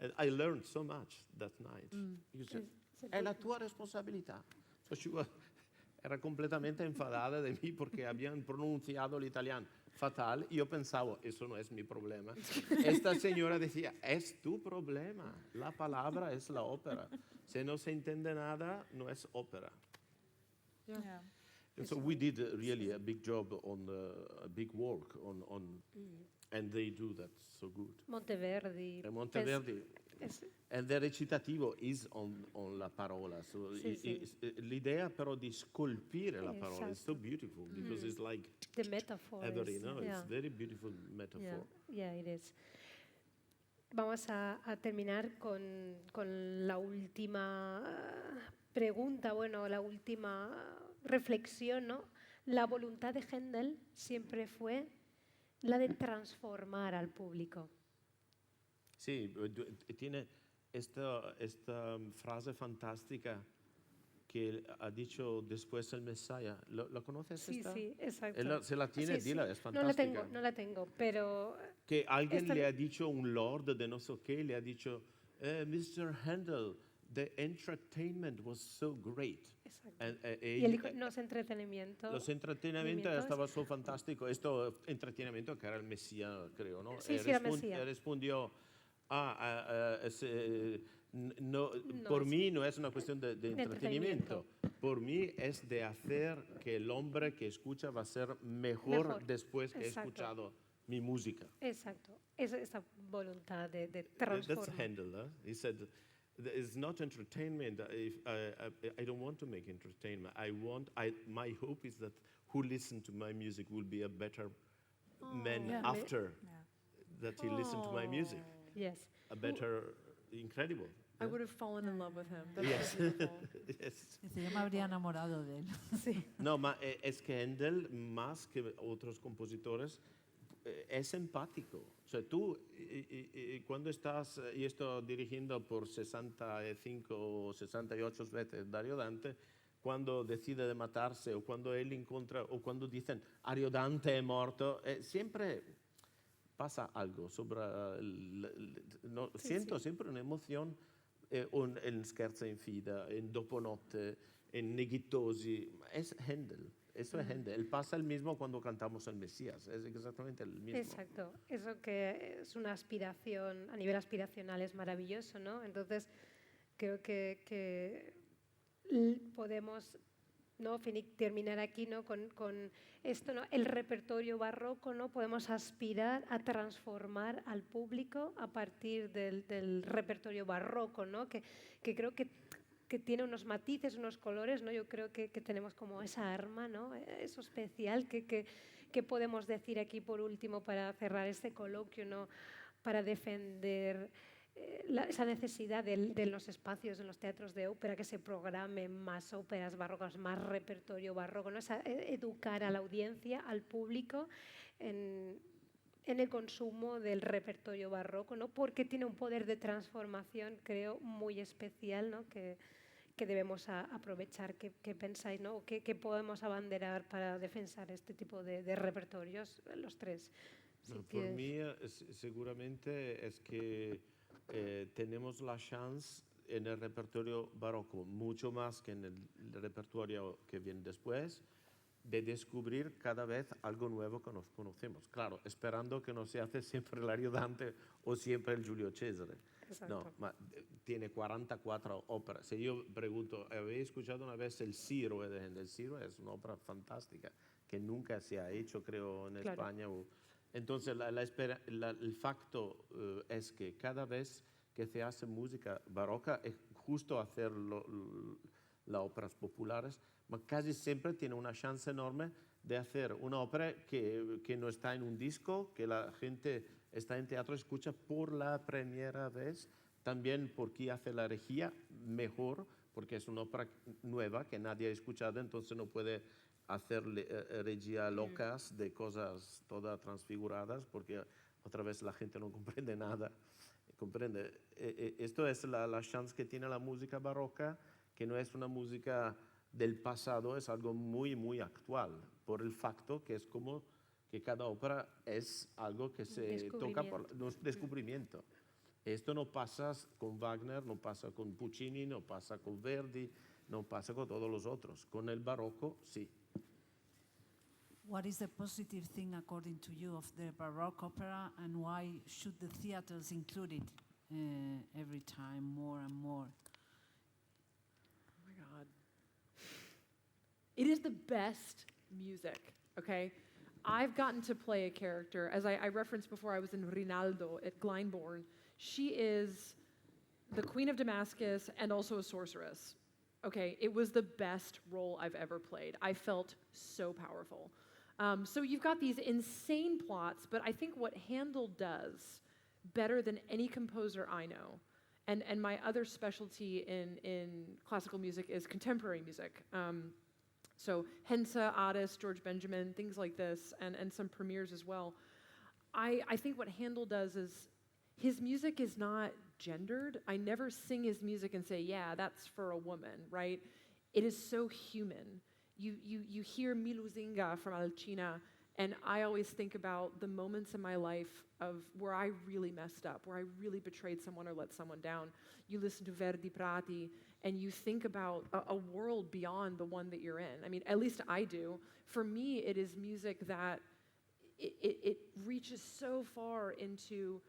And I learned so much that night. You said, è la tua responsabilità. So era completamente enfadada de mí porque habían pronunciado el italiano fatal. Yo pensaba, eso no es mi problema. Esta señora decía, es tu problema. La palabra es la ópera. Si no se entiende nada, no es ópera. Yeah. And so we did really a big job on a big work on and they do that so good. Monteverdi. Monteverdi. Es- And the recitativo is on la parola. So Sì, sì. l'idea però di scolpire la parola is Esatto. so beautiful, because it's like the metaphor. every, is- no? yeah. It's very beautiful metaphor. Yeah, it is. Vamos a terminar con la última pregunta, bueno, la última reflexión, ¿no? La voluntad de Händel siempre fue la de transformar al público. Sí, tiene esta frase fantástica que ha dicho después el Mesías. ¿La conoces Sí, esta? sí, exacto. Él se la tiene, Sí, sí. dila, es No la fantástica. tengo, no la tengo, pero Que alguien esta- le ha dicho, un lord de no sé qué, le ha dicho, Mr. Handel, the entertainment was so great. exacto. Y Y él dijo, no es entretenimiento. los entretenimientos movimientos. estaba so fantástico. Esto entretenimiento que era el Mesías, creo, ¿no? Sí, sí, era Mesías. Respondió, no, No, por es- mí no es una cuestión de entretenimiento. entretenimiento. Por mí es de hacer que el hombre que escucha va a ser mejor, Mejor. después que Exacto. ha escuchado mi música. Exacto. Esa voluntad de That's transformar. Handel. He said, "It's not entertainment. I don't want to make entertainment. My hope is that who listen to my music will be a better man Yeah. after that he listened to my music. Yes. A better, incredible." I would have fallen in love with him. That's Yes. so beautiful. Yes. Dice, yo me habría enamorado de él. No, es que Handel, más que otros compositores, es empático. O sea, tú, cuando estás, y esto dirigiendo por 65 o 68 veces Dario Dante, cuando decide de matarse, o cuando él encuentra, o cuando dicen Ariodante è morto, siempre pasa algo sobre... siento siempre una emoción en Scherzo in Fida, en Doponotte, en Neguitosi. Es Händel. Eso es Händel. Él pasa el mismo cuando cantamos el Mesías. Es exactamente el mismo. Exacto. Eso que es una aspiración, a nivel aspiracional es maravilloso, ¿no? Entonces, creo que podemos, ¿no? terminar aquí, ¿no? con esto, ¿no? El repertorio barroco, ¿no? Podemos aspirar a transformar al público a partir del repertorio barroco, ¿no? Que creo que tiene unos matices, unos colores, ¿no? Yo creo que tenemos como esa arma, ¿no? Eso especial que podemos decir aquí por último para cerrar este coloquio, ¿no? Para defender esa necesidad de los espacios, en los teatros de ópera, que se programen más óperas barrocas, más repertorio barroco, ¿no? Educar a la audiencia, al público en el consumo del repertorio barroco, ¿no? Porque tiene un poder de transformación, creo, muy especial, ¿no? que debemos aprovechar. ¿Qué pensáis, ¿no? ¿Qué podemos abanderar para defensar este tipo de repertorios, los tres? No, por mí, seguramente es que tenemos la chance en el repertorio barroco, mucho más que en el repertorio que viene después, de descubrir cada vez algo nuevo que nos conocemos. Claro, esperando que no se hace siempre el ayudante o siempre el Giulio Cesare. Exacto. No, tiene 44 óperas. Si yo pregunto, ¿habéis escuchado una vez el Ciro de Händel? El Ciro es una ópera fantástica que nunca se ha hecho, creo, en España. Entonces, el facto es que cada vez que se hace música barroca, es justo hacer las óperas populares, casi siempre tiene una chance enorme de hacer una ópera que no está en un disco, que la gente está en teatro, escucha por la primera vez, también porque hace la regía mejor, porque es una ópera nueva que nadie ha escuchado, entonces no puede hacer regía locas de cosas todas transfiguradas, porque otra vez la gente no comprende nada. ¿Comprende? Esto es la chance que tiene la música barroca, que no es una música del pasado, es algo muy, muy actual, por el facto que es como que cada ópera es algo que se toca por un descubrimiento. Esto no pasa con Wagner, no pasa con Puccini, no pasa con Verdi, no pasa con todos los otros. Con el barroco, sí. What is the positive thing, according to you, of the Baroque opera, and why should the theaters include it every time more and more? Oh my God. It is the best music, okay? I've gotten to play a character, as I referenced before, I was in Rinaldo at Glyndebourne. She is the Queen of Damascus and also a sorceress. Okay, it was the best role I've ever played. I felt so powerful. So you've got these insane plots, but I think what Handel does better than any composer I know, and my other specialty in classical music is contemporary music. So Hense, Addis, George Benjamin, things like this, and some premieres as well. I think what Handel does is his music is not gendered. I never sing his music and say, yeah, that's for a woman, right? It is so human. You hear Mi Lusinga from Alcina, and I always think about the moments in my life of where I really messed up, where I really betrayed someone or let someone down. You listen to Verdi Prati, and you think about a world beyond the one that you're in. I mean, at least I do. For me, it is music that it reaches so far into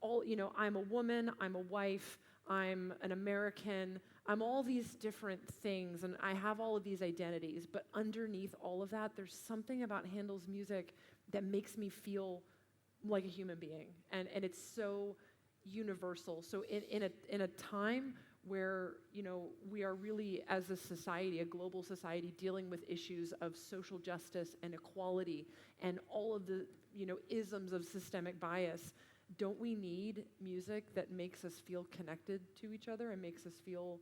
all, you know, I'm a woman, I'm a wife, I'm an American, I'm all these different things, and I have all of these identities, but underneath all of that, there's something about Handel's music that makes me feel like a human being, and it's so universal. So in a time where, you know, we are really, as a society, a global society, dealing with issues of social justice and equality and all of the, you know, isms of systemic bias, don't we need music that makes us feel connected to each other and makes us feel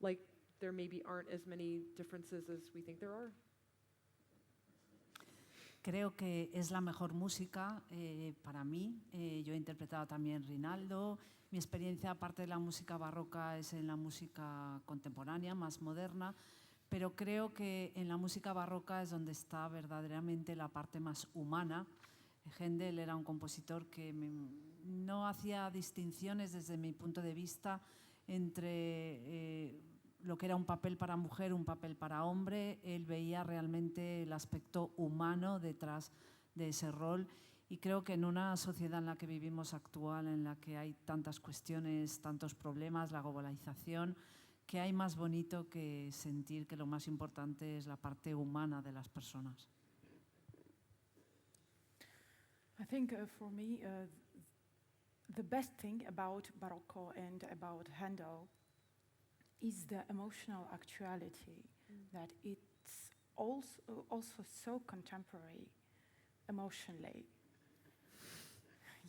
like there maybe aren't as many differences as we think there are? Creo que es la mejor música para mí. Yo he interpretado también Rinaldo. Mi experiencia, aparte de la música barroca, es en la música contemporánea, más moderna, pero creo que en la música barroca es donde está verdaderamente la parte más humana. Händel era un compositor que no hacía distinciones desde mi punto de vista entre lo que era un papel para mujer, un papel para hombre. Él veía realmente el aspecto humano detrás de ese rol. Y creo que en una sociedad en la que vivimos actual, en la que hay tantas cuestiones, tantos problemas, la globalización, ¿qué hay más bonito que sentir que lo más importante es la parte humana de las personas? I think for me, the best thing about Barocco and about Handel is the emotional actuality, that it's also so contemporary emotionally.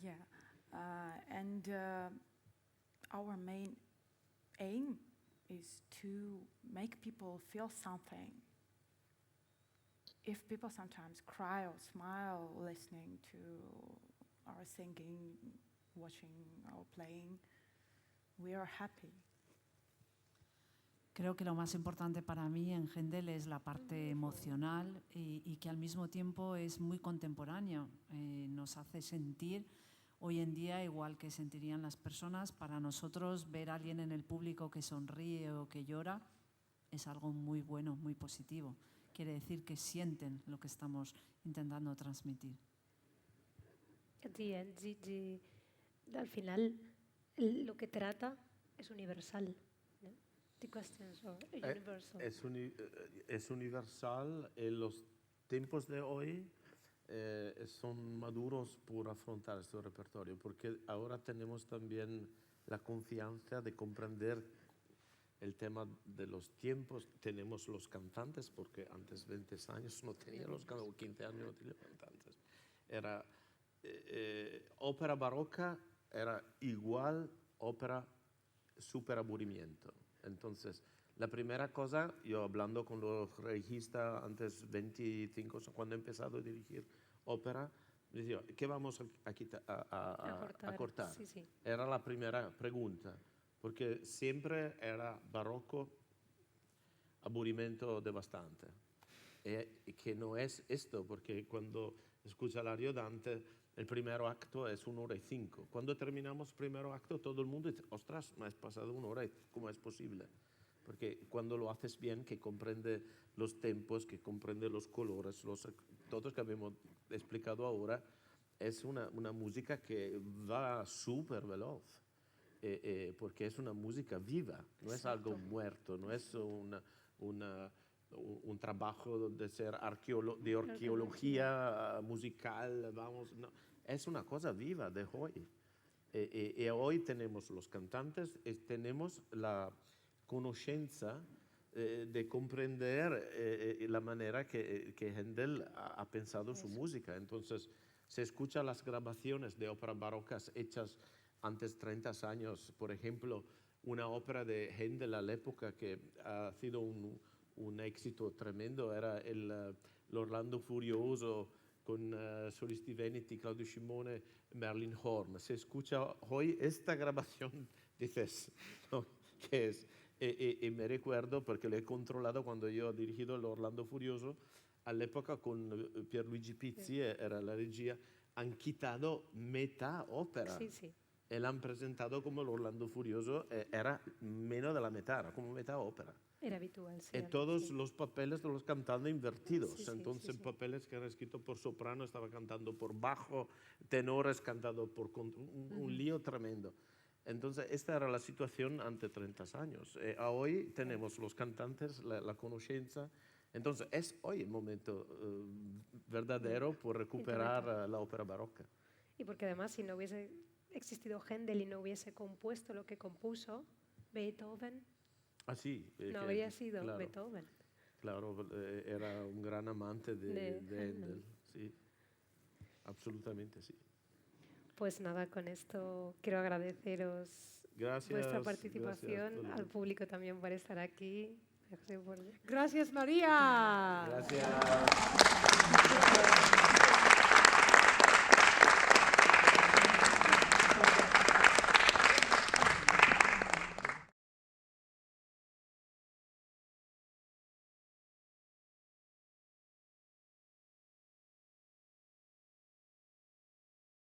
Yeah, and our main aim is to make people feel something. If people sometimes cry or smile listening to our singing, watching our playing, we are happy. Creo que lo más importante para mí en Händel es la parte emocional y que al mismo tiempo es muy contemporáneo. Nos hace sentir hoy en día igual que sentirían las personas. Para nosotros ver a alguien en el público que sonríe o que llora es algo muy bueno, muy positivo. Quiere decir que sienten lo que estamos intentando transmitir. At the end, Gigi, al final lo que trata es universal. ¿No? The questions are universal. Es universal. Los tiempos de hoy son maduros por afrontar este repertorio, porque ahora tenemos también la confianza de comprender el tema de los tiempos. Tenemos los cantantes, porque antes 20 años no tenía los cantantes, o 15 años no tenía cantantes. Era ópera barroca, era igual ópera super aburrimiento. Entonces, la primera cosa, yo hablando con los registas antes 25, cuando he empezado a dirigir ópera, decía, ¿qué vamos a cortar? Sí, sí. Era la primera pregunta, porque siempre era barroco, aburrimiento devastante. Y que no es esto, porque cuando escucha el Ariodante, el primer acto es 1 hora y 5. Cuando terminamos el primer acto, todo el mundo dice, ostras, me has pasado 1 hora, ¿cómo es posible? Porque cuando lo haces bien, que comprende los tempos, que comprende los colores, todo que hemos explicado ahora, es una música que va súper veloz, porque es una música viva, no es algo muerto, no es un trabajo de ser de arqueología musical, vamos, no, es una cosa viva de hoy. Y hoy tenemos los cantantes, tenemos la conoscenza de comprender la manera que Händel ha pensado su música. Entonces, se escucha las grabaciones de óperas barrocas hechas antes 30 años. Por ejemplo, una ópera de Händel a la época que ha sido un éxito tremendo, era l'Orlando Furioso con Solisti Veneti, Claudio Scimone, Merlin Horn. Se escucha hoy esta grabación, dices, ¿no? ¿Qué es? Y me recuerdo, porque lo he controlado cuando yo he dirigido l'Orlando Furioso, all'epoca con Pierluigi Pizzi, era la regia, han quitado metà ópera. Sí, sí. Y la han presentado como l'Orlando Furioso, era menos de la mitad, era como metà ópera. Era habitual, sí. Y todos los papeles los cantando invertidos. Sí, sí, Entonces, sí, sí. papeles que eran escritos por soprano, estaba cantando por bajo, tenores cantando por un lío tremendo. Entonces, esta era la situación ante 30 años. Hoy tenemos los cantantes, la conoscenza. Entonces, es hoy el momento verdadero por recuperar la ópera barroca. Y porque además, si no hubiese existido Händel y no hubiese compuesto lo que compuso, Beethoven Sí, no habría sido claro, Beethoven. Claro, era un gran amante de Händel. Sí, absolutamente sí. Pues nada, con esto quiero agradeceros vuestra participación, gracias, al público también por estar aquí. Gracias, María. Gracias.